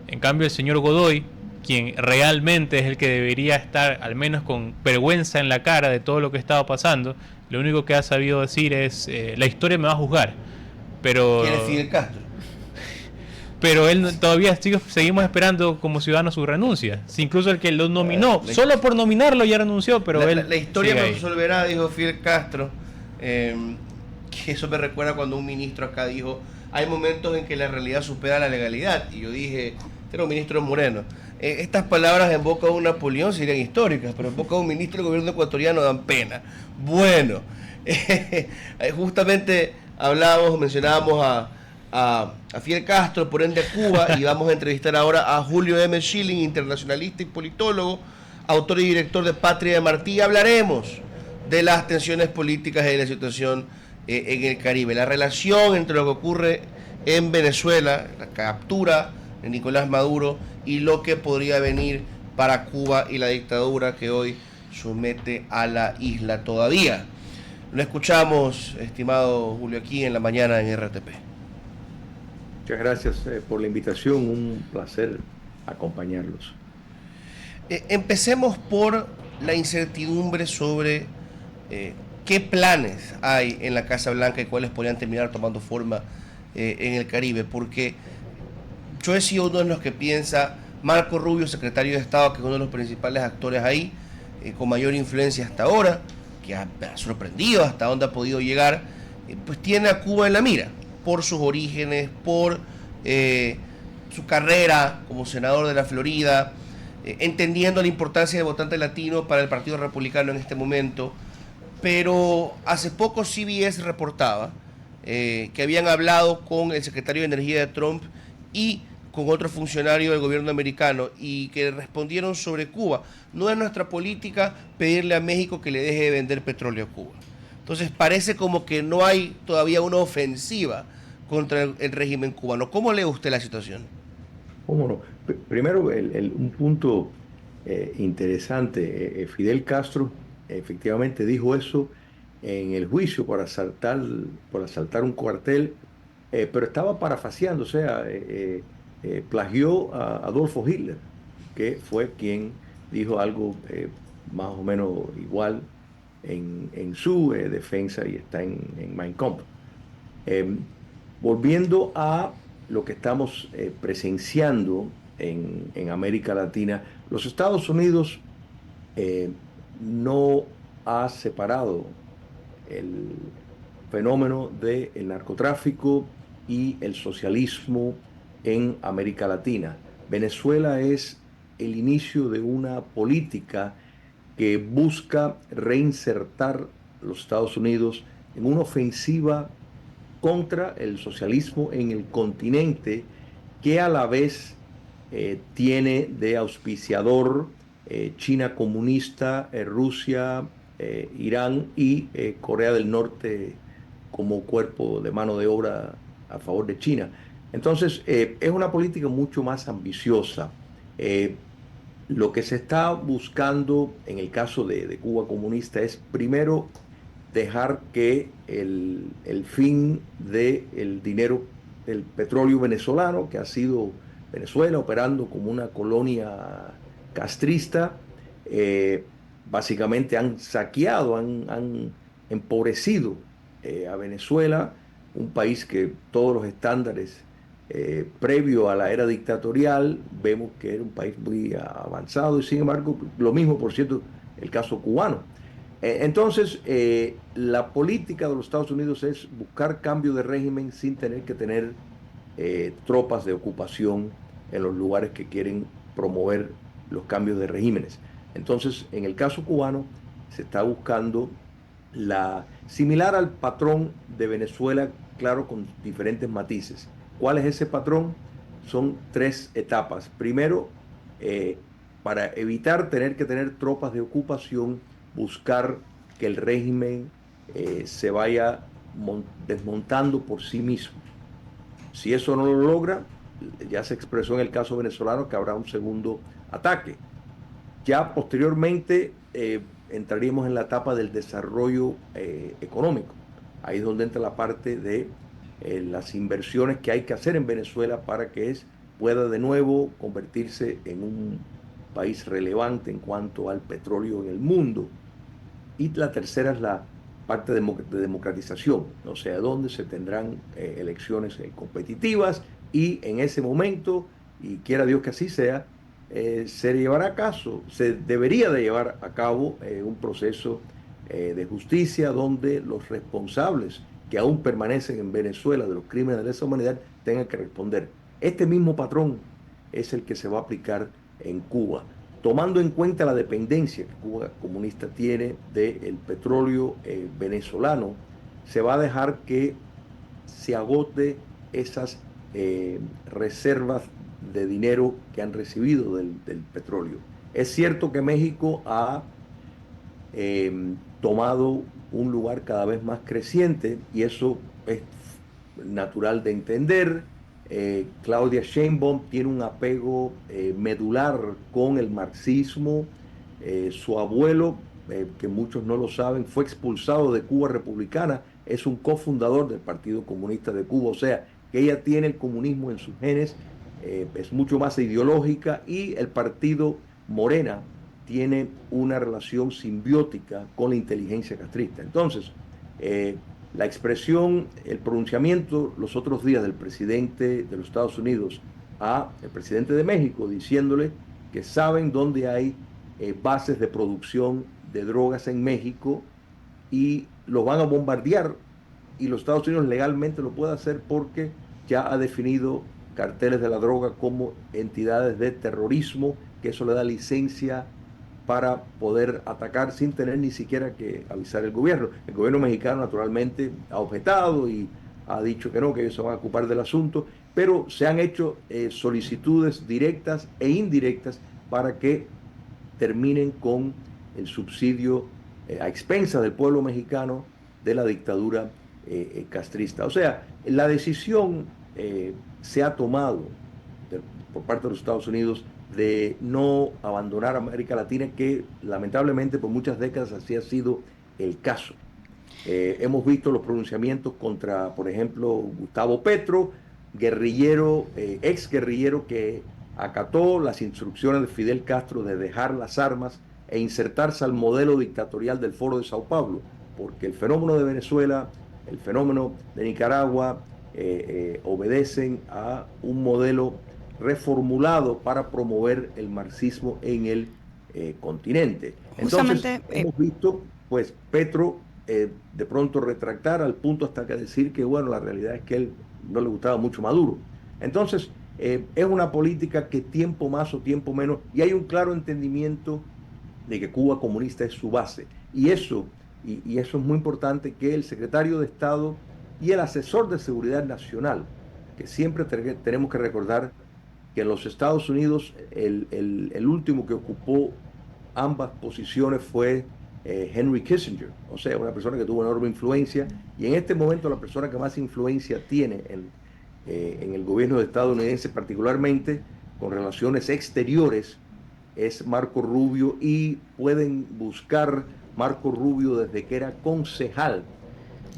[SPEAKER 2] En cambio el señor Godoy, quien realmente es el que debería estar al menos con vergüenza en la cara de todo lo que estaba pasando, lo único que ha sabido decir es la historia me va a juzgar. Pero
[SPEAKER 5] ¿Quién es Fidel Castro?
[SPEAKER 2] Pero él todavía seguimos esperando como ciudadanos su renuncia. Si incluso el que lo nominó, solo por nominarlo ya renunció, pero
[SPEAKER 5] la historia me
[SPEAKER 2] sigue ahí.
[SPEAKER 5] resolverá, dijo Fidel Castro. Que eso me recuerda cuando un ministro acá dijo, hay momentos en que la realidad supera la legalidad. Y yo dije, este era un ministro Moreno. Estas palabras en boca de un Napoleón serían históricas, pero en boca de un ministro del gobierno ecuatoriano dan pena. Bueno, justamente mencionábamos a Fidel Castro, por ende a Cuba, y vamos a entrevistar ahora a Julio M. Schilling, internacionalista y politólogo, autor y director de Patria de Martí. Hablaremos de las tensiones políticas y de la situación en el Caribe, la relación entre lo que ocurre en Venezuela, la captura de Nicolás Maduro, y lo que podría venir para Cuba y la dictadura que hoy somete a la isla todavía. Lo escuchamos, estimado Julio, aquí en la mañana en RTP.
[SPEAKER 7] Muchas gracias por la invitación, un placer acompañarlos.
[SPEAKER 5] Empecemos por la incertidumbre sobre qué planes hay en la Casa Blanca y cuáles podrían terminar tomando forma en el Caribe, porque yo he sido uno de los que piensa, Marco Rubio, secretario de Estado, que es uno de los principales actores ahí, con mayor influencia hasta ahora, que me ha sorprendido hasta dónde ha podido llegar, pues tiene a Cuba en la mira, por sus orígenes, por su carrera como senador de la Florida, entendiendo la importancia del votante latino para el Partido Republicano en este momento. Pero hace poco CBS reportaba que habían hablado con el secretario de Energía de Trump y con otro funcionario del gobierno americano, y que respondieron sobre Cuba: no es nuestra política pedirle a México que le deje de vender petróleo a Cuba. Entonces parece como que no hay todavía una ofensiva contra el régimen cubano. ¿Cómo lee usted la situación?
[SPEAKER 7] ¿Cómo no? Primero, un punto interesante. Fidel Castro efectivamente dijo eso en el juicio por asaltar un cuartel, pero estaba parafaseando, o sea, plagió a Adolfo Hitler, que fue quien dijo algo más o menos igual en su defensa, y está en Mein Kampf. Volviendo a lo que estamos presenciando en América Latina, los Estados Unidos no ha separado el fenómeno del narcotráfico y el socialismo en América Latina. Venezuela es el inicio de una política que busca reinsertar los Estados Unidos en una ofensiva contra el socialismo en el continente, que a la vez tiene de auspiciador China comunista, Rusia, Irán y Corea del Norte como cuerpo de mano de obra a favor de China. Entonces, es una política mucho más ambiciosa. Lo que se está buscando en el caso de Cuba comunista es, primero, dejar que el fin del dinero del petróleo venezolano, que ha sido Venezuela operando como una colonia castrista, básicamente han saqueado, han empobrecido a Venezuela, un país que todos los estándares previo a la era dictatorial vemos que era un país muy avanzado, y sin embargo, lo mismo, por cierto, el caso cubano. Entonces, la política de los Estados Unidos es buscar cambio de régimen sin tener que tener tropas de ocupación en los lugares que quieren promover los cambios de regímenes. Entonces, en el caso cubano, se está buscando similar al patrón de Venezuela, claro, con diferentes matices. ¿Cuál es ese patrón? Son 3 etapas. Primero, para evitar tener que tener tropas de ocupación, buscar que el régimen se vaya desmontando por sí mismo. Si eso no lo logra, ya se expresó en el caso venezolano que habrá un segundo ataque. Ya posteriormente entraríamos en la etapa del desarrollo económico. Ahí es donde entra la parte de las inversiones que hay que hacer en Venezuela para que pueda de nuevo convertirse en un país relevante en cuanto al petróleo en el mundo. Y la tercera es la parte de democratización, o sea, donde se tendrán elecciones competitivas, y en ese momento, y quiera Dios que así sea, se debería de llevar a cabo un proceso de justicia donde los responsables que aún permanecen en Venezuela de los crímenes de lesa humanidad tengan que responder. Este mismo patrón es el que se va a aplicar en Cuba, tomando en cuenta la dependencia que Cuba comunista tiene del petróleo venezolano. Se va a dejar que se agote esas reservas de dinero que han recibido del petróleo. Es cierto que México ha tomado un lugar cada vez más creciente, y eso es natural de entender. Claudia Sheinbaum tiene un apego medular con el marxismo. Su abuelo, que muchos no lo saben, fue expulsado de Cuba republicana, es un cofundador del Partido Comunista de Cuba, o sea, que ella tiene el comunismo en sus genes, es mucho más ideológica, y el partido Morena tiene una relación simbiótica con la inteligencia castrista. Entonces, la expresión, el pronunciamiento los otros días del presidente de los Estados Unidos al presidente de México, diciéndole que saben dónde hay bases de producción de drogas en México y los van a bombardear, y los Estados Unidos legalmente lo puede hacer porque ya ha definido carteles de la droga como entidades de terrorismo, que eso le da licencia para poder atacar sin tener ni siquiera que avisar el gobierno. El gobierno mexicano naturalmente ha objetado y ha dicho que no, que ellos se van a ocupar del asunto, pero se han hecho solicitudes directas e indirectas para que terminen con el subsidio a expensas del pueblo mexicano de la dictadura castrista. O sea, la decisión se ha tomado por parte de los Estados Unidos de no abandonar a América Latina, que lamentablemente por muchas décadas así ha sido el caso. Hemos visto los pronunciamientos contra, por ejemplo, Gustavo Petro, guerrillero, ex guerrillero que acató las instrucciones de Fidel Castro de dejar las armas e insertarse al modelo dictatorial del Foro de Sao Paulo, porque el fenómeno de Venezuela, el fenómeno de Nicaragua, obedecen a un modelo reformulado para promover el marxismo en el continente. Entonces, hemos visto, pues, Petro de pronto retractar al punto hasta que decir que, bueno, la realidad es que él no le gustaba mucho Maduro. Entonces, es una política que tiempo más o tiempo menos, y hay un claro entendimiento de que Cuba comunista es su base. Y eso es muy importante, que el secretario de Estado y el asesor de seguridad nacional, que siempre tenemos que recordar que en los Estados Unidos el último que ocupó ambas posiciones fue Henry Kissinger, o sea, una persona que tuvo enorme influencia, y en este momento la persona que más influencia tiene en el gobierno estadounidense, particularmente con relaciones exteriores, es Marco Rubio, y pueden buscar Marco Rubio desde que era concejal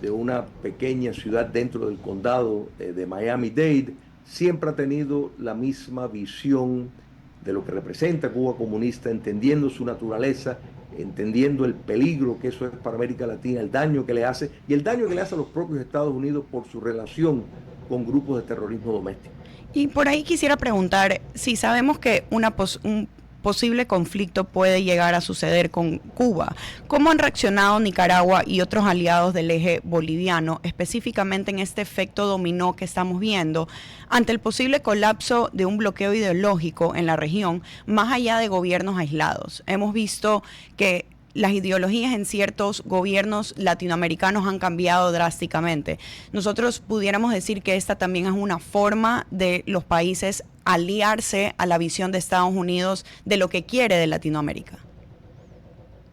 [SPEAKER 7] de una pequeña ciudad dentro del condado de Miami-Dade. Siempre ha tenido la misma visión de lo que representa Cuba comunista, entendiendo su naturaleza, entendiendo el peligro que eso es para América Latina, el daño que le hace, y el daño que le hace a los propios Estados Unidos por su relación con grupos de terrorismo doméstico.
[SPEAKER 6] Y por ahí quisiera preguntar, si sabemos que posible conflicto puede llegar a suceder con Cuba. ¿Cómo han reaccionado Nicaragua y otros aliados del eje boliviano, específicamente en este efecto dominó que estamos viendo, ante el posible colapso de un bloqueo ideológico en la región, más allá de gobiernos aislados? Hemos visto que las ideologías en ciertos gobiernos latinoamericanos han cambiado drásticamente. Nosotros pudiéramos decir que esta también es una forma de los países aliarse a la visión de Estados Unidos de lo que quiere de Latinoamérica.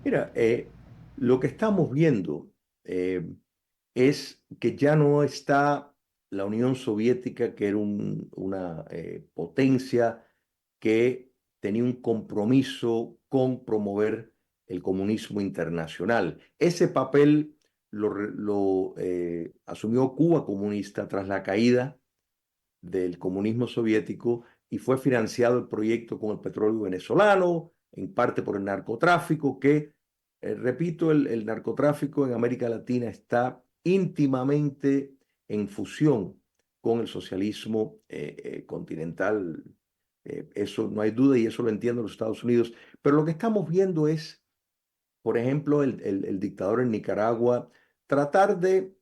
[SPEAKER 7] Mira, lo que estamos viendo es que ya no está la Unión Soviética, que era una potencia que tenía un compromiso con promover el comunismo internacional. Ese papel lo asumió Cuba comunista tras la caída del comunismo soviético y fue financiado el proyecto con el petróleo venezolano, en parte por el narcotráfico, que, repito, el narcotráfico en América Latina está íntimamente en fusión con el socialismo continental. Eso no hay duda y eso lo entienden los Estados Unidos. Pero lo que estamos viendo es, por ejemplo, el dictador en Nicaragua tratar de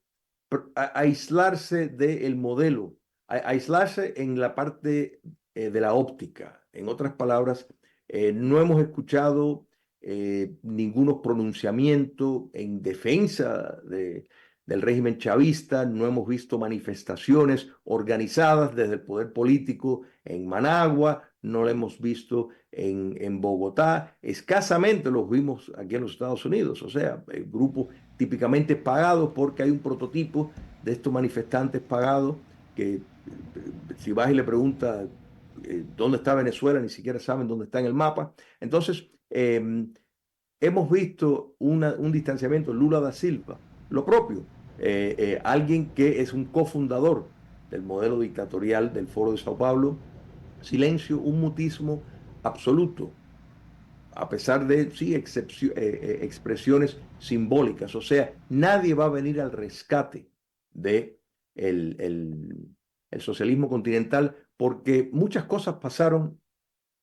[SPEAKER 7] aislarse del modelo, aislarse en la parte de la óptica. En otras palabras, no hemos escuchado ningunos pronunciamientos en defensa del régimen chavista, no hemos visto manifestaciones organizadas desde el poder político en Managua, no lo hemos visto en Bogotá, escasamente los vimos aquí en los Estados Unidos, o sea, grupos típicamente pagados porque hay un prototipo de estos manifestantes pagados que si vas y le preguntas dónde está Venezuela, ni siquiera saben dónde está en el mapa. Entonces, hemos visto un distanciamiento, Lula da Silva, lo propio, alguien que es un cofundador del modelo dictatorial del Foro de Sao Paulo, silencio, un mutismo absoluto, a pesar de, sí, expresiones simbólicas. O sea, nadie va a venir al rescate de el socialismo continental porque muchas cosas pasaron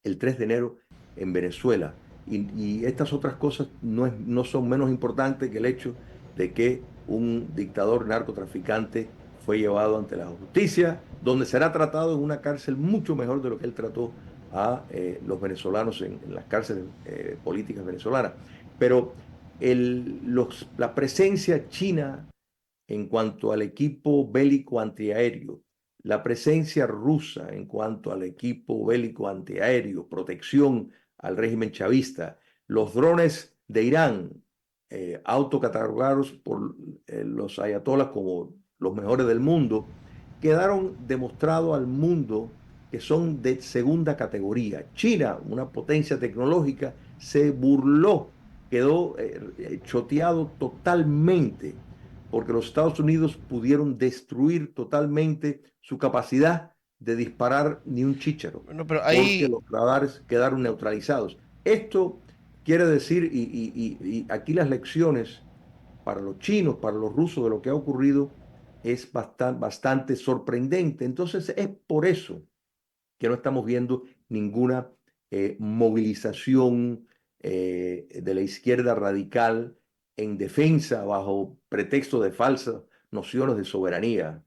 [SPEAKER 7] el 3 de enero en Venezuela y estas otras cosas no son menos importantes que el hecho de que un dictador narcotraficante fue llevado ante la justicia, donde será tratado en una cárcel mucho mejor de lo que él trató a los venezolanos en las cárceles políticas venezolanas. Pero la presencia china en cuanto al equipo bélico antiaéreo, la presencia rusa en cuanto al equipo bélico antiaéreo, protección al régimen chavista, los drones de Irán, autocatalogados por los ayatolás como los mejores del mundo, quedaron demostrados al mundo que son de segunda categoría. China, una potencia tecnológica, se burló, quedó choteado totalmente, porque los Estados Unidos pudieron destruir totalmente su capacidad de disparar ni un chícharo,
[SPEAKER 5] bueno, pero ahí...
[SPEAKER 7] porque los radares quedaron neutralizados. Esto quiere decir, y aquí las lecciones para los chinos, para los rusos de lo que ha ocurrido es bastante sorprendente. Entonces es por eso que no estamos viendo ninguna movilización de la izquierda radical en defensa bajo pretexto de falsas nociones de soberanía.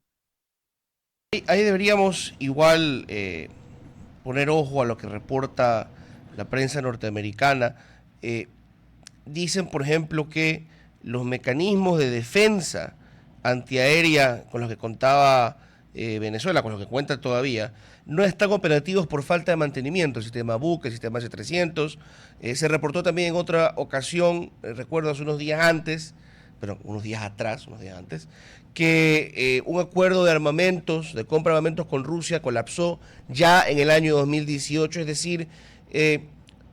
[SPEAKER 5] Ahí deberíamos igual poner ojo a lo que reporta la prensa norteamericana. Dicen, por ejemplo, que los mecanismos de defensa antiaérea con los que contaba Venezuela, con los que cuenta todavía, no están operativos por falta de mantenimiento. El sistema Buk, el sistema S-300. Se reportó también en otra ocasión, recuerdo hace unos días antes, unos días antes, que un acuerdo de armamentos, de compra de armamentos con Rusia colapsó ya en el año 2018, es decir,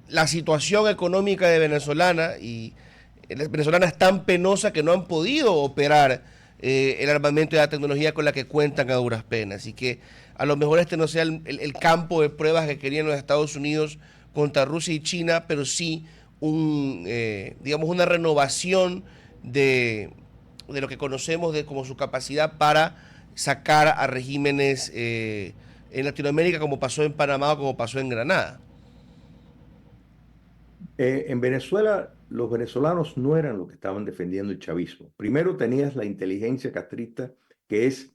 [SPEAKER 5] la situación económica de venezolana es tan penosa que no han podido operar el armamento y la tecnología con la que cuentan a duras penas. Así que a lo mejor este no sea el campo de pruebas que querían los Estados Unidos contra Rusia y China, pero sí digamos una renovación de lo que conocemos como su capacidad para sacar a regímenes en Latinoamérica, como pasó en Panamá o como pasó en Granada.
[SPEAKER 7] En Venezuela, los venezolanos no eran los que estaban defendiendo el chavismo. Primero tenías la inteligencia castrista, que es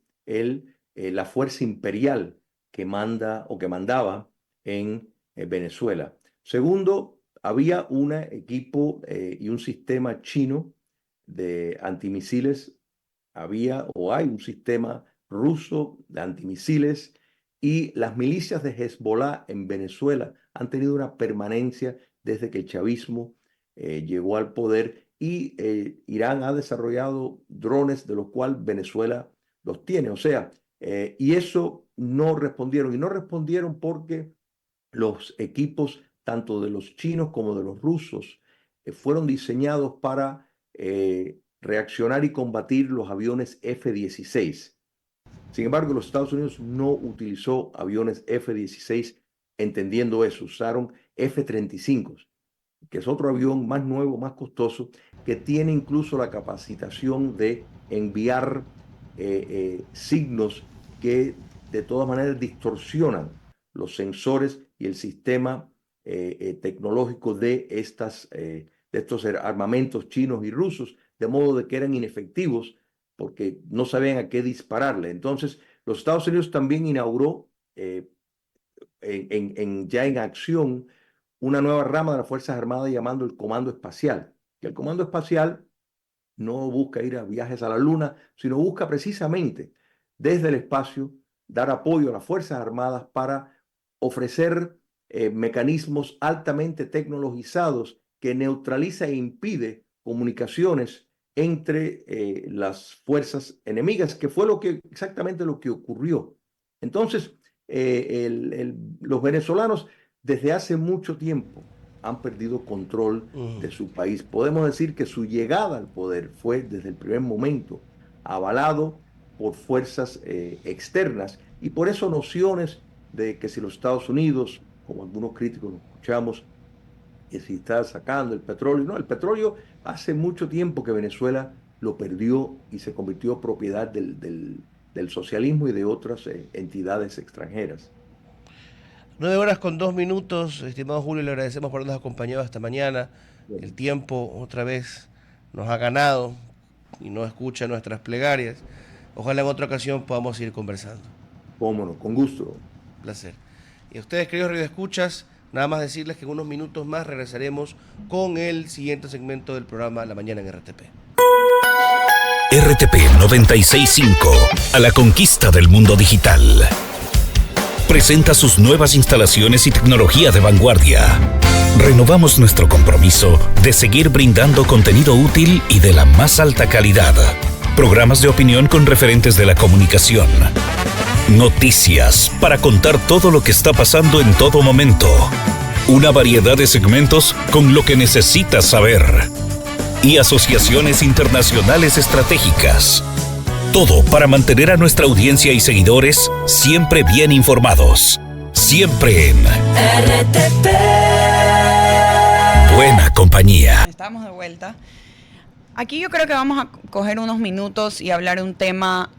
[SPEAKER 7] la fuerza imperial que manda o que mandaba en Venezuela. Segundo, había un equipo y un sistema chino de antimisiles. Había o hay un sistema ruso de antimisiles, y las milicias de Hezbollah en Venezuela han tenido una permanencia desde que el chavismo llegó al poder, y Irán ha desarrollado drones de los cuales Venezuela los tiene. O sea, y eso no respondieron. Y no respondieron porque los equipos, tanto de los chinos como de los rusos, fueron diseñados para reaccionar y combatir los aviones F-16. Sin embargo, los Estados Unidos no utilizó aviones F-16 entendiendo eso. Usaron F-35, que es otro avión más nuevo, más costoso, que tiene incluso la capacitación de enviar signos que de todas maneras distorsionan los sensores y el sistema tecnológico de estos armamentos chinos y rusos, de modo de que eran inefectivos porque no sabían a qué dispararle. Entonces, los Estados Unidos también inauguró ya en acción una nueva rama de las Fuerzas Armadas llamando el Comando Espacial. Y el Comando Espacial no busca ir a viajes a la Luna, sino busca precisamente desde el espacio dar apoyo a las Fuerzas Armadas para ofrecer mecanismos altamente tecnologizados que neutraliza e impide comunicaciones entre las fuerzas enemigas, que fue exactamente lo que ocurrió. Entonces, los venezolanos desde hace mucho tiempo han perdido control de su país. Podemos decir que su llegada al poder fue desde el primer momento avalado por fuerzas externas, y por eso nociones de que si los Estados Unidos, como algunos críticos lo escuchamos, que si está sacando el petróleo. No, el petróleo hace mucho tiempo que Venezuela lo perdió y se convirtió en propiedad del socialismo y de otras entidades extranjeras.
[SPEAKER 5] 9:02, estimado Julio, le agradecemos por habernos acompañado esta mañana. Bien. El tiempo otra vez nos ha ganado y no escucha nuestras plegarias. Ojalá en otra ocasión podamos ir conversando.
[SPEAKER 7] Cómo no, con gusto.
[SPEAKER 5] Un placer. Y a ustedes, queridos radioescuchas, nada más decirles que en unos minutos más regresaremos con el siguiente segmento del programa La Mañana en RTP.
[SPEAKER 4] RTP 96.5, a la conquista del mundo digital. Presenta sus nuevas instalaciones y tecnología de vanguardia. Renovamos nuestro compromiso de seguir brindando contenido útil y de la más alta calidad. Programas de opinión con referentes de la comunicación. Noticias para contar todo lo que está pasando en todo momento. Una variedad de segmentos con lo que necesitas saber. Y asociaciones internacionales estratégicas. Todo para mantener a nuestra audiencia y seguidores siempre bien informados. Siempre en RTP. Buena compañía.
[SPEAKER 6] Estamos de vuelta. Aquí yo creo que vamos a coger unos minutos y hablar de un tema.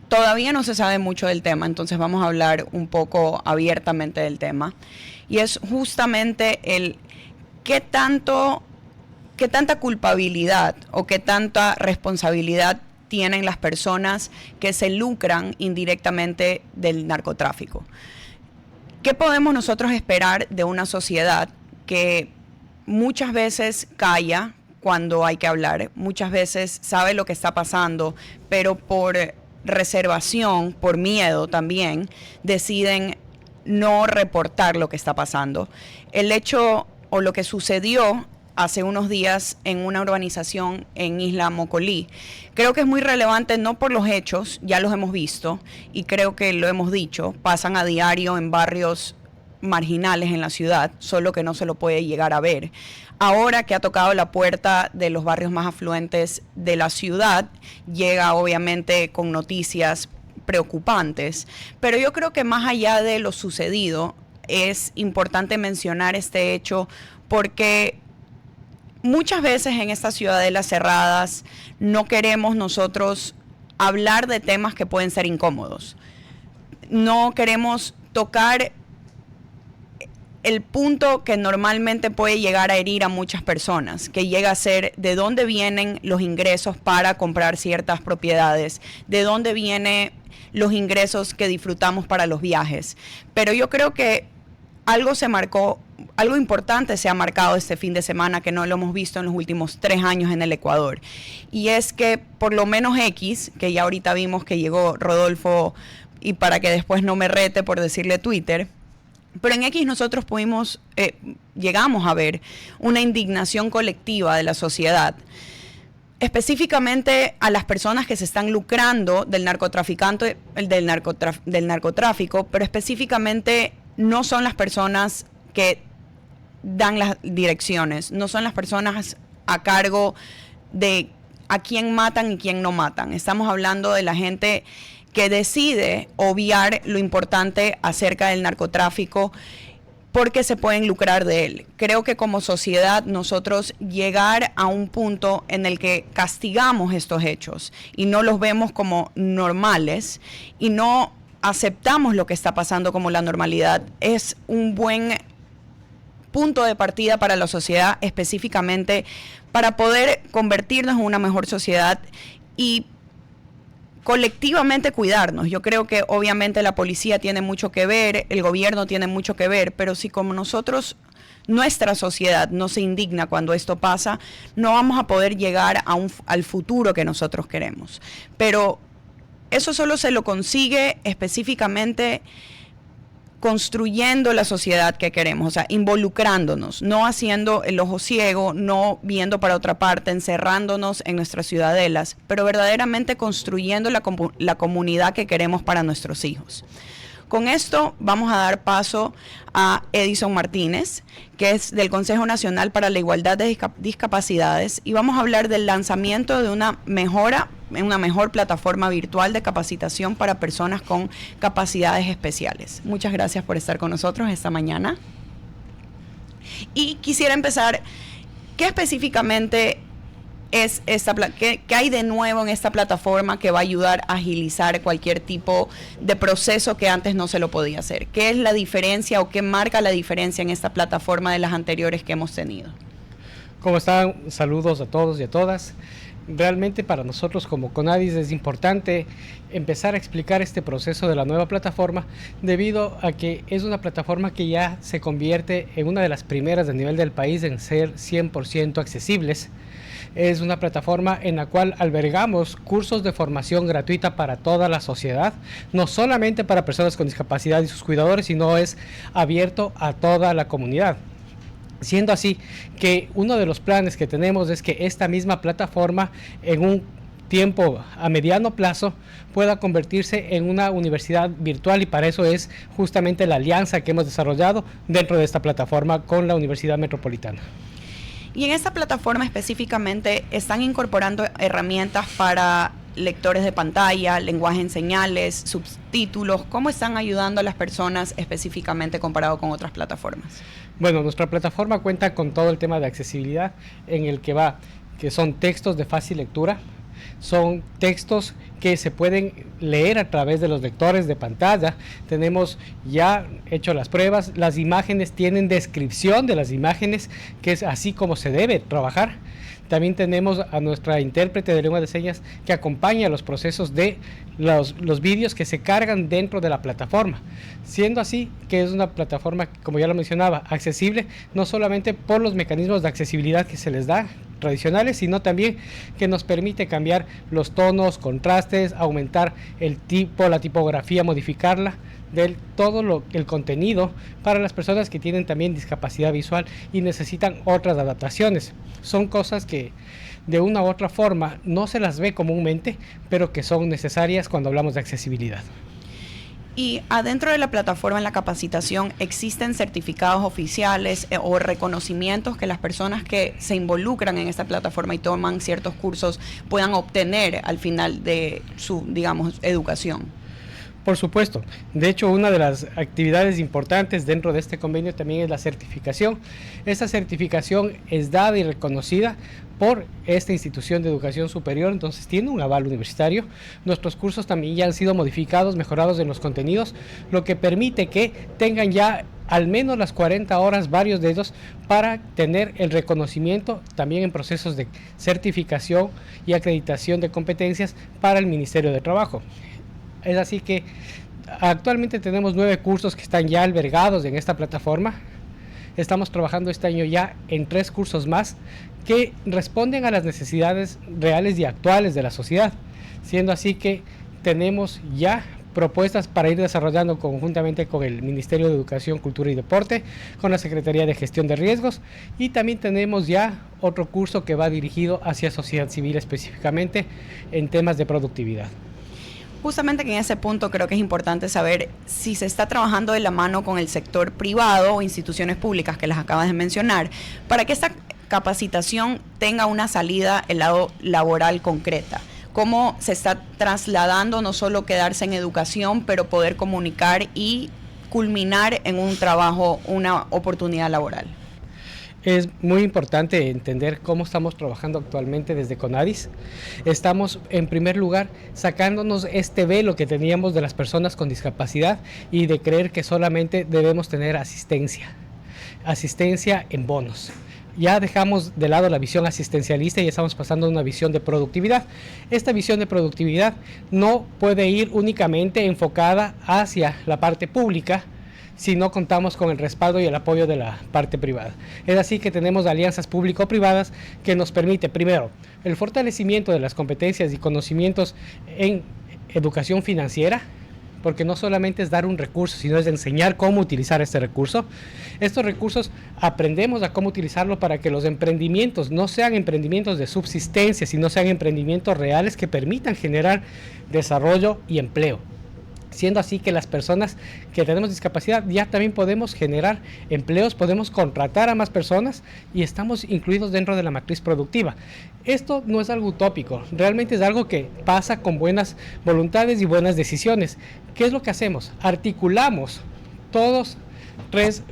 [SPEAKER 6] Todavía no se sabe mucho del tema, entonces vamos a hablar un poco abiertamente del tema. Y es justamente el qué tanta culpabilidad o qué tanta responsabilidad tienen las personas que se lucran indirectamente del narcotráfico. ¿Qué podemos nosotros esperar de una sociedad que muchas veces calla cuando hay que hablar, muchas veces sabe lo que está pasando, pero por reservación, por miedo también, deciden no reportar lo que está pasando? El hecho o lo que sucedió hace unos días en una urbanización en Isla Mocolí, creo que es muy relevante, no por los hechos, ya los hemos visto y creo que lo hemos dicho, pasan a diario en barrios marginales en la ciudad, solo que no se lo puede llegar a ver. Ahora que ha tocado la puerta de los barrios más afluentes de la ciudad, llega obviamente con noticias preocupantes, pero yo creo que más allá de lo sucedido, es importante mencionar este hecho porque muchas veces en estas ciudadelas cerradas no queremos nosotros hablar de temas que pueden ser incómodos. No queremos tocar el punto que normalmente puede llegar a herir a muchas personas, que llega a ser de dónde vienen los ingresos para comprar ciertas propiedades, de dónde vienen los ingresos que disfrutamos para los viajes. Pero yo creo que algo importante se ha marcado este fin de semana que no lo hemos visto en los últimos 3 años en el Ecuador. Y es que por lo menos X, que ya ahorita vimos que llegó Rodolfo, y para que después no me rete por decirle Twitter, pero en X nosotros llegamos a ver una indignación colectiva de la sociedad, específicamente a las personas que se están lucrando del narcotráfico, pero específicamente no son las personas que dan las direcciones, no son las personas a cargo de a quién matan y quién no matan. Estamos hablando de la gente que decide obviar lo importante acerca del narcotráfico porque se pueden lucrar de él. Creo que como sociedad nosotros llegar a un punto en el que castigamos estos hechos y no los vemos como normales y no aceptamos lo que está pasando como la normalidad es un buen punto de partida para la sociedad, específicamente para poder convertirnos en una mejor sociedad y colectivamente cuidarnos. Yo creo que obviamente la policía tiene mucho que ver, el gobierno tiene mucho que ver, pero si como nosotros, nuestra sociedad no se indigna cuando esto pasa, no vamos a poder llegar al futuro que nosotros queremos. Pero eso solo se lo consigue específicamente construyendo la sociedad que queremos, o sea, involucrándonos, no haciendo el ojo ciego, no viendo para otra parte, encerrándonos en nuestras ciudadelas, pero verdaderamente construyendo la comunidad que queremos para nuestros hijos. Con esto vamos a dar paso a Edison Martínez, que es del Consejo Nacional para la Igualdad de Discapacidades, y vamos a hablar del lanzamiento de una mejor plataforma virtual de capacitación para personas con capacidades especiales. Muchas gracias por estar con nosotros esta mañana. Y quisiera empezar, ¿qué específicamente es qué hay de nuevo en esta plataforma que va a ayudar a agilizar cualquier tipo de proceso que antes no se lo podía hacer? ¿Qué es la diferencia o qué marca la diferencia en esta plataforma de las anteriores que hemos tenido?
[SPEAKER 8] ¿Cómo están? Saludos a todos y a todas. Realmente para nosotros como CONADIS es importante empezar a explicar este proceso de la nueva plataforma debido a que es una plataforma que ya se convierte en una de las primeras a nivel del país en ser 100% accesibles. Es una plataforma en la cual albergamos cursos de formación gratuita para toda la sociedad, no solamente para personas con discapacidad y sus cuidadores, sino es abierto a toda la comunidad. Siendo así que uno de los planes que tenemos es que esta misma plataforma en un tiempo a mediano plazo pueda convertirse en una universidad virtual, y para eso es justamente la alianza que hemos desarrollado dentro de esta plataforma con la Universidad Metropolitana.
[SPEAKER 6] Y en esta plataforma específicamente están incorporando herramientas para lectores de pantalla, lenguaje en señales, subtítulos. ¿Cómo están ayudando a las personas específicamente comparado con otras plataformas?
[SPEAKER 8] Bueno, nuestra plataforma cuenta con todo el tema de accesibilidad en el que son textos de fácil lectura, son textos que se pueden leer a través de los lectores de pantalla. Tenemos ya hecho las pruebas, las imágenes tienen descripción de las imágenes, que es así como se debe trabajar. También tenemos a nuestra intérprete de lengua de señas que acompaña los procesos de los vídeos que se cargan dentro de la plataforma, siendo así que es una plataforma, como ya lo mencionaba, accesible no solamente por los mecanismos de accesibilidad que se les da tradicionales, sino también que nos permite cambiar los tonos, contrastes, aumentar el tipo, la tipografía, modificarla, el contenido para las personas que tienen también discapacidad visual y necesitan otras adaptaciones. Son cosas que de una u otra forma no se las ve comúnmente, pero que son necesarias cuando hablamos de accesibilidad.
[SPEAKER 6] Y adentro de la plataforma en la capacitación, ¿existen certificados oficiales o reconocimientos que las personas que se involucran en esta plataforma y toman ciertos cursos puedan obtener al final de su, digamos, educación?
[SPEAKER 8] Por supuesto. De hecho, una de las actividades importantes dentro de este convenio también es la certificación. Esta certificación es dada y reconocida por esta institución de educación superior, entonces tiene un aval universitario. Nuestros cursos también ya han sido modificados, mejorados en los contenidos, lo que permite que tengan ya al menos las 40 horas, varios de ellos, para tener el reconocimiento también en procesos de certificación y acreditación de competencias para el Ministerio de Trabajo. Es así que actualmente tenemos 9 cursos que están ya albergados en esta plataforma. Estamos trabajando este año ya en 3 cursos más que responden a las necesidades reales y actuales de la sociedad, siendo así que tenemos ya propuestas para ir desarrollando conjuntamente con el Ministerio de Educación, Cultura y Deporte, con la Secretaría de Gestión de Riesgos, y también tenemos ya otro curso que va dirigido hacia sociedad civil específicamente en temas de productividad.
[SPEAKER 6] Justamente que en ese punto creo que es importante saber si se está trabajando de la mano con el sector privado o instituciones públicas que las acabas de mencionar, para que esta capacitación tenga una salida el lado laboral concreta. Cómo se está trasladando no solo quedarse en educación, pero poder comunicar y culminar en un trabajo, una oportunidad laboral.
[SPEAKER 8] Es muy importante entender cómo estamos trabajando actualmente desde CONADIS. Estamos, en primer lugar, sacándonos este velo que teníamos de las personas con discapacidad y de creer que solamente debemos tener asistencia en bonos. Ya dejamos de lado la visión asistencialista y estamos pasando a una visión de productividad. Esta visión de productividad no puede ir únicamente enfocada hacia la parte pública si no contamos con el respaldo y el apoyo de la parte privada. Es así que tenemos alianzas público-privadas que nos permite, primero, el fortalecimiento de las competencias y conocimientos en educación financiera, porque no solamente es dar un recurso, sino es enseñar cómo utilizar este recurso. Estos recursos aprendemos a cómo utilizarlo para que los emprendimientos no sean emprendimientos de subsistencia, sino sean emprendimientos reales que permitan generar desarrollo y empleo. Siendo así que las personas que tenemos discapacidad ya también podemos generar empleos, podemos contratar a más personas y estamos incluidos dentro de la matriz productiva. Esto no es algo utópico, realmente es algo que pasa con buenas voluntades y buenas decisiones. ¿Qué es lo que hacemos? Articulamos todos 3,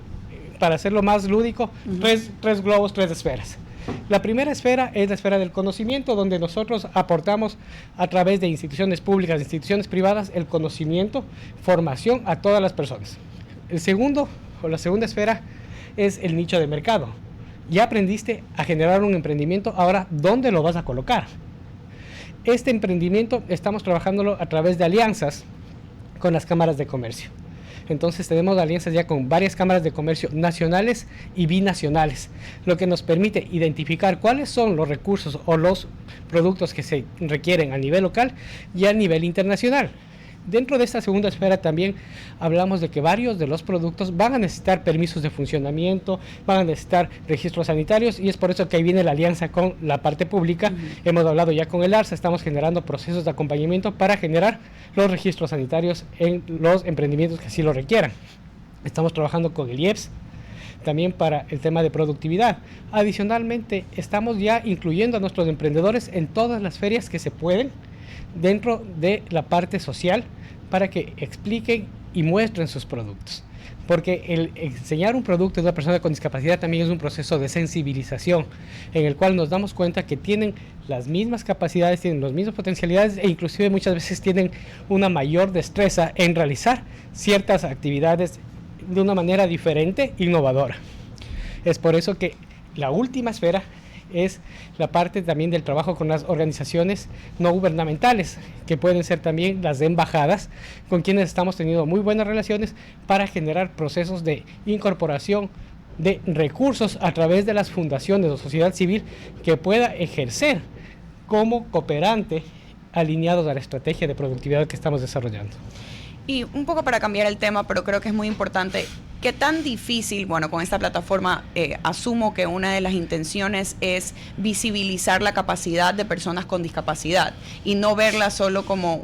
[SPEAKER 8] para hacerlo más lúdico, 3 globos, 3 esferas. La primera esfera es la esfera del conocimiento, donde nosotros aportamos a través de instituciones públicas, instituciones privadas, el conocimiento, formación a todas las personas. El segundo, o la segunda esfera, es el nicho de mercado. Ya aprendiste a generar un emprendimiento, ahora, ¿dónde lo vas a colocar? Este emprendimiento estamos trabajándolo a través de alianzas con las cámaras de comercio. Entonces tenemos alianzas ya con varias cámaras de comercio nacionales y binacionales, lo que nos permite identificar cuáles son los recursos o los productos que se requieren a nivel local y a nivel internacional. Dentro de esta segunda esfera también hablamos de que varios de los productos van a necesitar permisos de funcionamiento, van a necesitar registros sanitarios, y es por eso que ahí viene la alianza con la parte pública. Hemos hablado ya con el ARSA, estamos generando procesos de acompañamiento para generar los registros sanitarios en los emprendimientos que así lo requieran. Estamos trabajando con el IEPS también para el tema de productividad. Adicionalmente, estamos ya incluyendo a nuestros emprendedores en todas las ferias que se pueden dentro de la parte social para que expliquen y muestren sus productos. Porque el enseñar un producto de una persona con discapacidad también es un proceso de sensibilización en el cual nos damos cuenta que tienen las mismas capacidades, tienen las mismas potencialidades e inclusive muchas veces tienen una mayor destreza en realizar ciertas actividades de una manera diferente, innovadora. Es por eso que la última esfera es la parte también del trabajo con las organizaciones no gubernamentales, que pueden ser también las de embajadas, con quienes estamos teniendo muy buenas relaciones para generar procesos de incorporación de recursos a través de las fundaciones o sociedad civil que pueda ejercer como cooperante alineados a la estrategia de productividad que estamos desarrollando.
[SPEAKER 6] Y un poco para cambiar el tema, pero creo que es muy importante, ¿qué tan difícil, bueno, con esta plataforma asumo que una de las intenciones es visibilizar la capacidad de personas con discapacidad y no verla solo como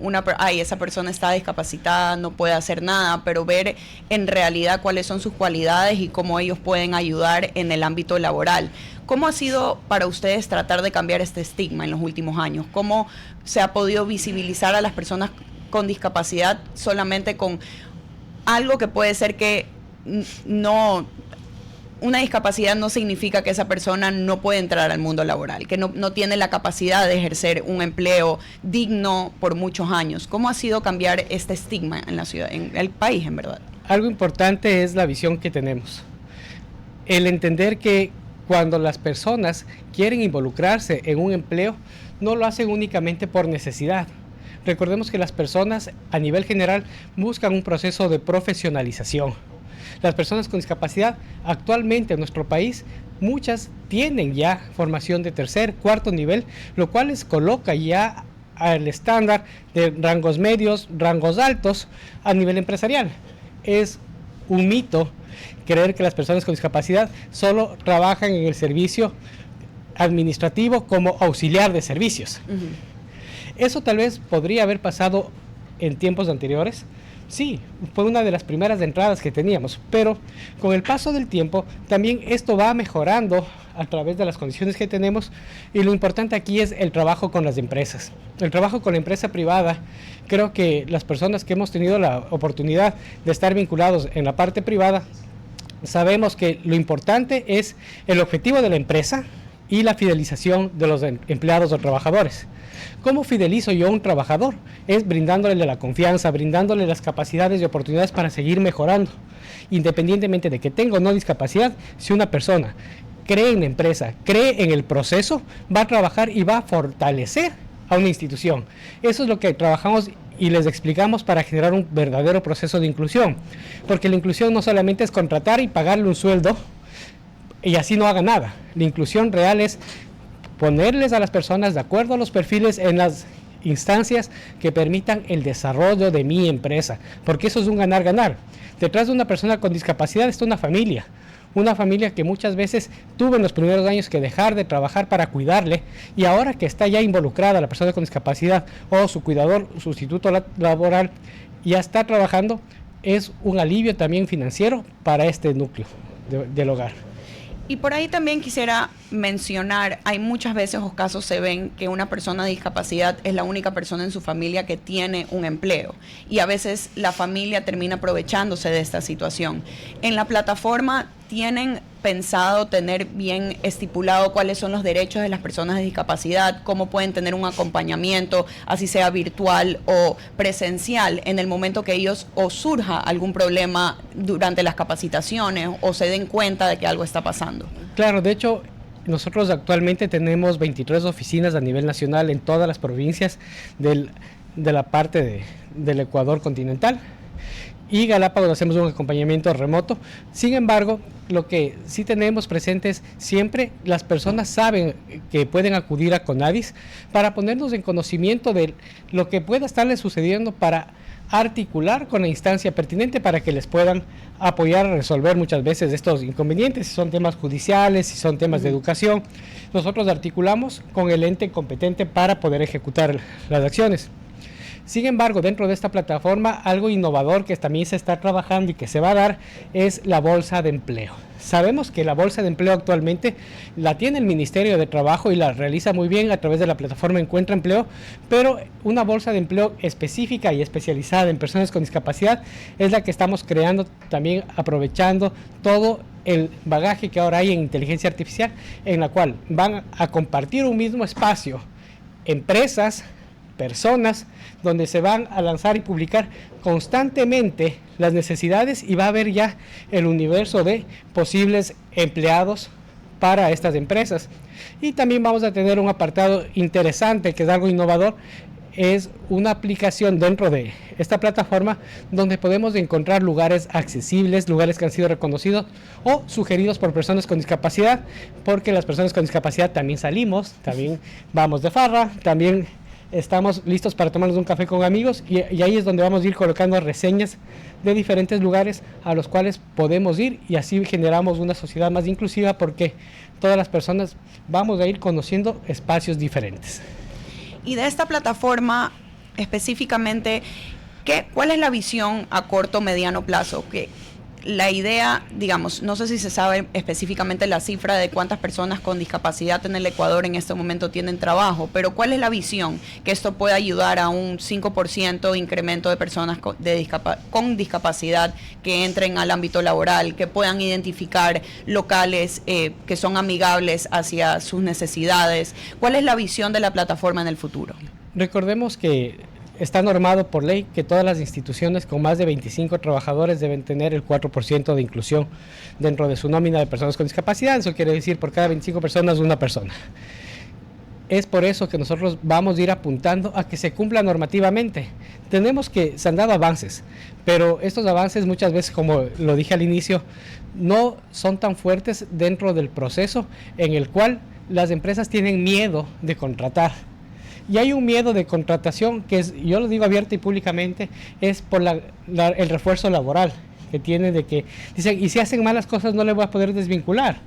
[SPEAKER 6] esa persona está discapacitada, no puede hacer nada, pero ver en realidad cuáles son sus cualidades y cómo ellos pueden ayudar en el ámbito laboral? ¿Cómo ha sido para ustedes tratar de cambiar este estigma en los últimos años? ¿Cómo se ha podido visibilizar a las personas con discapacidad solamente con algo que puede ser que no, una discapacidad no significa que esa persona no puede entrar al mundo laboral, que no tiene la capacidad de ejercer un empleo digno por muchos años? ¿Cómo ha sido cambiar este estigma en la ciudad, en el país, en verdad?
[SPEAKER 8] algo importante es la visión que tenemos. El entender que cuando las personas quieren involucrarse en un empleo, no lo hacen únicamente por necesidad. Recordemos que las personas a nivel general buscan un proceso de profesionalización. Las personas con discapacidad actualmente en nuestro país, muchas tienen ya formación de tercer, cuarto nivel, lo cual les coloca ya al estándar de rangos medios, rangos altos a nivel empresarial. Es un mito creer que las personas con discapacidad solo trabajan en el servicio administrativo como auxiliar de servicios. Eso tal vez podría haber pasado en tiempos anteriores. Sí, fue una de las primeras entradas que teníamos, pero con el paso del tiempo también esto va mejorando a través de las condiciones que tenemos, y lo importante aquí es el trabajo con las empresas. El trabajo con la empresa privada, creo que las personas que hemos tenido la oportunidad de estar vinculados en la parte privada, sabemos que lo importante es el objetivo de la empresa y la fidelización de los empleados o trabajadores. ¿Cómo fidelizo yo a un trabajador? Es brindándole la confianza, brindándole las capacidades y oportunidades para seguir mejorando. Independientemente de que tenga o no discapacidad, si una persona cree en la empresa, cree en el proceso, va a trabajar y va a fortalecer a una institución. Eso es lo que trabajamos y les explicamos para generar un verdadero proceso de inclusión. Porque la inclusión no solamente es contratar y pagarle un sueldo y así no haga nada. La inclusión real es ponerles a las personas de acuerdo a los perfiles en las instancias que permitan el desarrollo de mi empresa, porque eso es un ganar-ganar. Detrás de una persona con discapacidad está una familia que muchas veces tuvo en los primeros años que dejar de trabajar para cuidarle, y ahora que está ya involucrada la persona con discapacidad o su cuidador, sustituto laboral, ya está trabajando, es un alivio también financiero para este núcleo del hogar.
[SPEAKER 6] Y por ahí también quisiera mencionar, hay muchas veces o casos se ven que una persona de discapacidad es la única persona en su familia que tiene un empleo, y a veces la familia termina aprovechándose de esta situación. En la plataforma, ¿tienen pensado tener bien estipulado cuáles son los derechos de las personas de discapacidad? ¿Cómo pueden tener un acompañamiento, así sea virtual o presencial, en el momento que ellos o surja algún problema durante las capacitaciones o se den cuenta de que algo está pasando?
[SPEAKER 8] Claro, de hecho, nosotros actualmente tenemos 23 oficinas a nivel nacional en todas las provincias de la parte del Ecuador continental. Y Galápagos hacemos un acompañamiento remoto. Sin embargo, lo que sí tenemos presente es siempre las personas saben que pueden acudir a CONADIS para ponernos en conocimiento de lo que pueda estarles sucediendo, para articular con la instancia pertinente para que les puedan apoyar a resolver muchas veces estos inconvenientes, si son temas judiciales, si son temas de educación. Nosotros articulamos con el ente competente para poder ejecutar las acciones. Sin embargo, dentro de esta plataforma, algo innovador que también se está trabajando y que se va a dar es la bolsa de empleo. Sabemos que la bolsa de empleo actualmente la tiene el Ministerio de Trabajo y la realiza muy bien a través de la plataforma Encuentra Empleo, pero una bolsa de empleo específica y especializada en personas con discapacidad es la que estamos creando, también aprovechando todo el bagaje que ahora hay en inteligencia artificial, en la cual van a compartir un mismo espacio empresas, personas, donde se van a lanzar y publicar constantemente las necesidades, y va a haber ya el universo de posibles empleados para estas empresas. Y también vamos a tener un apartado interesante, que es algo innovador, es una aplicación dentro de esta plataforma donde podemos encontrar lugares accesibles, lugares que han sido reconocidos o sugeridos por personas con discapacidad, porque las personas con discapacidad también salimos, también vamos de farra, también estamos listos para tomarnos un café con amigos, y ahí es donde vamos a ir colocando reseñas de diferentes lugares a los cuales podemos ir, y así generamos una sociedad más inclusiva, porque todas las personas vamos a ir conociendo espacios diferentes.
[SPEAKER 6] Y de esta plataforma específicamente, ¿cuál es la visión a corto o mediano plazo? Que la idea, digamos, no sé si se sabe específicamente la cifra de cuántas personas con discapacidad en el Ecuador en este momento tienen trabajo, pero ¿cuál es la visión? Que esto pueda ayudar a un 5% de incremento de personas con discapacidad que entren al ámbito laboral, que puedan identificar locales que son amigables hacia sus necesidades. ¿Cuál es la visión de la plataforma en el futuro?
[SPEAKER 8] Recordemos que está normado por ley que todas las instituciones con más de 25 trabajadores deben tener el 4% de inclusión dentro de su nómina de personas con discapacidad. Eso quiere decir por cada 25 personas, una persona. Es por eso que nosotros vamos a ir apuntando a que se cumpla normativamente. Se han dado avances, pero estos avances muchas veces, como lo dije al inicio, no son tan fuertes dentro del proceso en el cual las empresas tienen miedo de contratar. Y hay un miedo de contratación que es, yo lo digo abierta y públicamente, es por el refuerzo laboral que tiene de que dicen, y si hacen malas cosas no le voy a poder desvincular.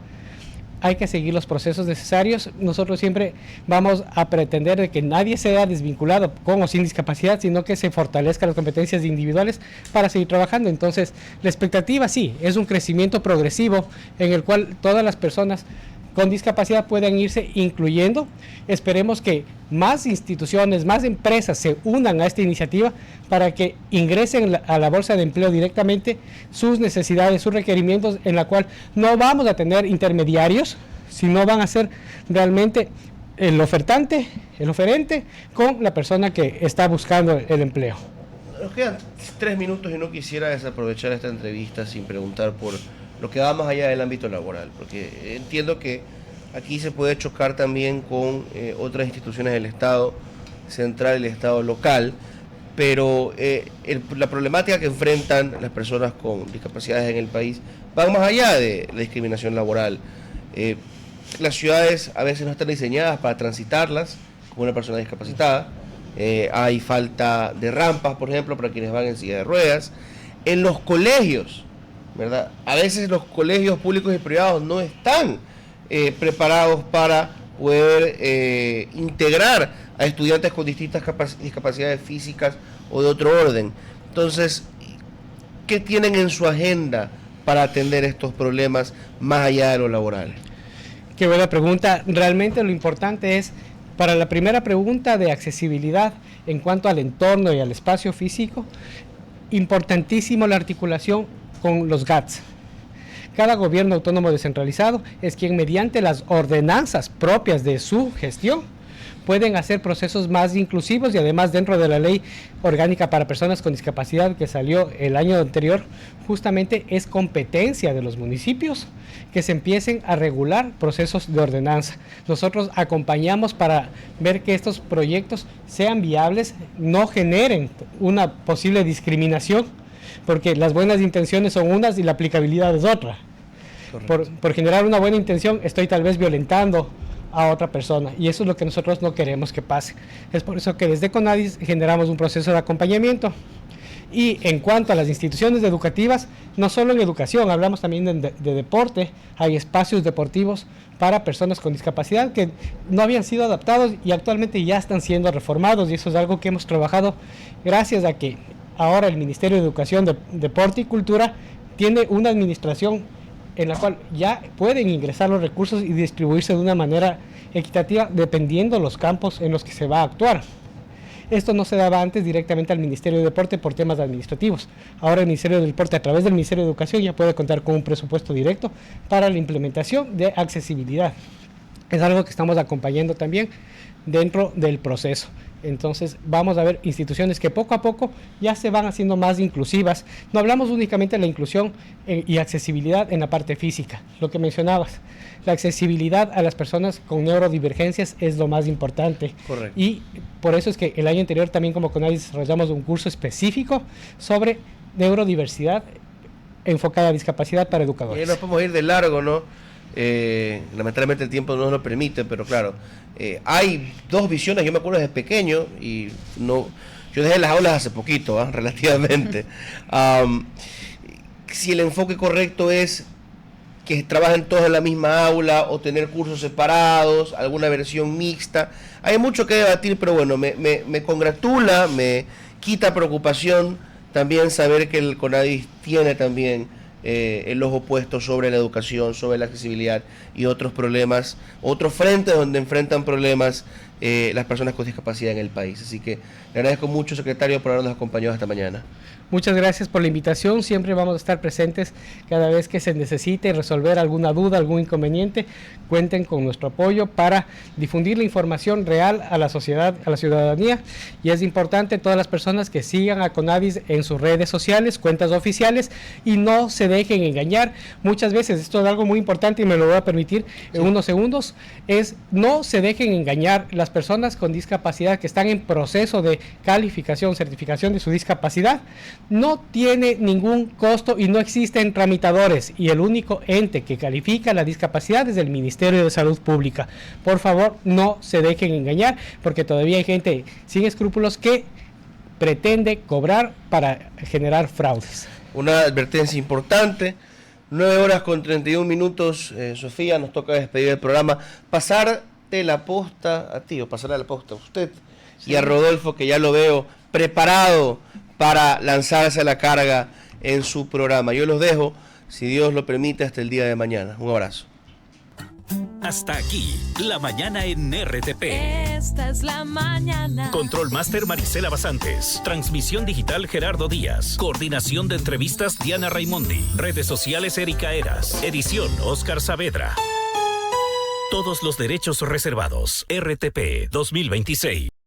[SPEAKER 8] Hay que seguir los procesos necesarios. Nosotros siempre vamos a pretender de que nadie sea desvinculado con o sin discapacidad, sino que se fortalezcan las competencias individuales para seguir trabajando. Entonces, la expectativa sí, es un crecimiento progresivo en el cual todas las personas con discapacidad puedan irse incluyendo. Esperemos que más instituciones, más empresas se unan a esta iniciativa para que ingresen a la bolsa de empleo directamente sus necesidades, sus requerimientos, en la cual no vamos a tener intermediarios, sino van a ser realmente el ofertante, el oferente, con la persona que está buscando el empleo.
[SPEAKER 5] Nos quedan 3 minutos y no quisiera desaprovechar esta entrevista sin preguntar por lo que va más allá del ámbito laboral, porque entiendo que aquí se puede chocar también con otras instituciones del Estado central y el Estado local, pero la problemática que enfrentan las personas con discapacidades en el país va más allá de la discriminación laboral. Las ciudades a veces no están diseñadas para transitarlas con una persona discapacitada. Hay falta de rampas, por ejemplo, para quienes van en silla de ruedas. En los colegios, ¿verdad? A veces los colegios públicos y privados no están preparados para poder integrar a estudiantes con distintas discapacidades físicas o de otro orden. Entonces, ¿qué tienen en su agenda para atender estos problemas más allá de lo laboral?
[SPEAKER 8] Qué buena pregunta. Realmente lo importante es, para la primera pregunta de accesibilidad en cuanto al entorno y al espacio físico, importantísimo la articulación con los GATS. Cada gobierno autónomo descentralizado es quien, mediante las ordenanzas propias de su gestión, pueden hacer procesos más inclusivos, y además dentro de la ley orgánica para personas con discapacidad que salió el año anterior, justamente es competencia de los municipios que se empiecen a regular procesos de ordenanza. Nosotros acompañamos para ver que estos proyectos sean viables, no generen una posible discriminación, porque las buenas intenciones son unas y la aplicabilidad es otra. Por generar una buena intención estoy tal vez violentando a otra persona, y eso es lo que nosotros no queremos que pase. Es por eso que desde CONADIS generamos un proceso de acompañamiento. Y en cuanto a las instituciones educativas, no solo en educación, hablamos también de deporte. Hay espacios deportivos para personas con discapacidad que no habían sido adaptados y actualmente ya están siendo reformados, y eso es algo que hemos trabajado gracias a que ahora el Ministerio de Educación, Deporte y Cultura tiene una administración en la cual ya pueden ingresar los recursos y distribuirse de una manera equitativa dependiendo los campos en los que se va a actuar. Esto no se daba antes directamente al Ministerio de Deporte por temas administrativos. Ahora el Ministerio de Deporte, a través del Ministerio de Educación, ya puede contar con un presupuesto directo para la implementación de accesibilidad. Es algo que estamos acompañando también dentro del proceso. Entonces vamos a ver instituciones que poco a poco ya se van haciendo más inclusivas. No hablamos únicamente de la inclusión y accesibilidad en la parte física, lo que mencionabas. La accesibilidad a las personas con neurodivergencias es lo más importante.
[SPEAKER 5] Correcto.
[SPEAKER 8] Y por eso es que el año anterior también como CONADIS desarrollamos un curso específico sobre neurodiversidad enfocada a discapacidad para educadores.
[SPEAKER 5] Y nos podemos ir de largo, ¿no? Lamentablemente el tiempo no nos lo permite, pero claro, hay dos visiones. Yo me acuerdo desde pequeño y no, yo dejé las aulas hace poquito, relativamente. Si el enfoque correcto es que trabajen todos en la misma aula o tener cursos separados, alguna versión mixta, hay mucho que debatir, pero bueno, me congratula, me quita preocupación también saber que el CONADIS tiene también el ojo puesto sobre la educación, sobre la accesibilidad y otros problemas, otros frentes donde enfrentan problemas las personas con discapacidad en el país. Así que le agradezco mucho, secretario, por habernos acompañado esta mañana.
[SPEAKER 8] Muchas gracias por la invitación. Siempre vamos a estar presentes cada vez que se necesite resolver alguna duda, algún inconveniente. Cuenten con nuestro apoyo para difundir la información real a la sociedad, a la ciudadanía. Y es importante todas las personas que sigan a CONADIS en sus redes sociales, cuentas oficiales, y no se dejen engañar. Muchas veces, esto es algo muy importante y me lo voy a permitir en unos segundos, es no se dejen engañar. Las personas con discapacidad que están en proceso de calificación, certificación de su discapacidad, no tiene ningún costo y no existen tramitadores, y el único ente que califica la discapacidad es el Ministerio de Salud Pública. Por favor, no se dejen engañar, porque todavía hay gente sin escrúpulos que pretende cobrar para generar fraudes.
[SPEAKER 5] Una advertencia importante, 9:31, Sofía, nos toca despedir el programa. Pasarte la posta a ti, o pasarle la posta a usted, sí, y a Rodolfo, que ya lo veo preparado para lanzarse a la carga en su programa. Yo los dejo, si Dios lo permite, hasta el día de mañana. Un abrazo.
[SPEAKER 4] Hasta aquí, la mañana en RTP.
[SPEAKER 9] Esta es la mañana.
[SPEAKER 4] Control Master Marisela Basantes. Transmisión digital Gerardo Díaz. Coordinación de entrevistas Diana Raimondi. Redes sociales Erika Eras. Edición Oscar Saavedra. Todos los derechos reservados. RTP 2026.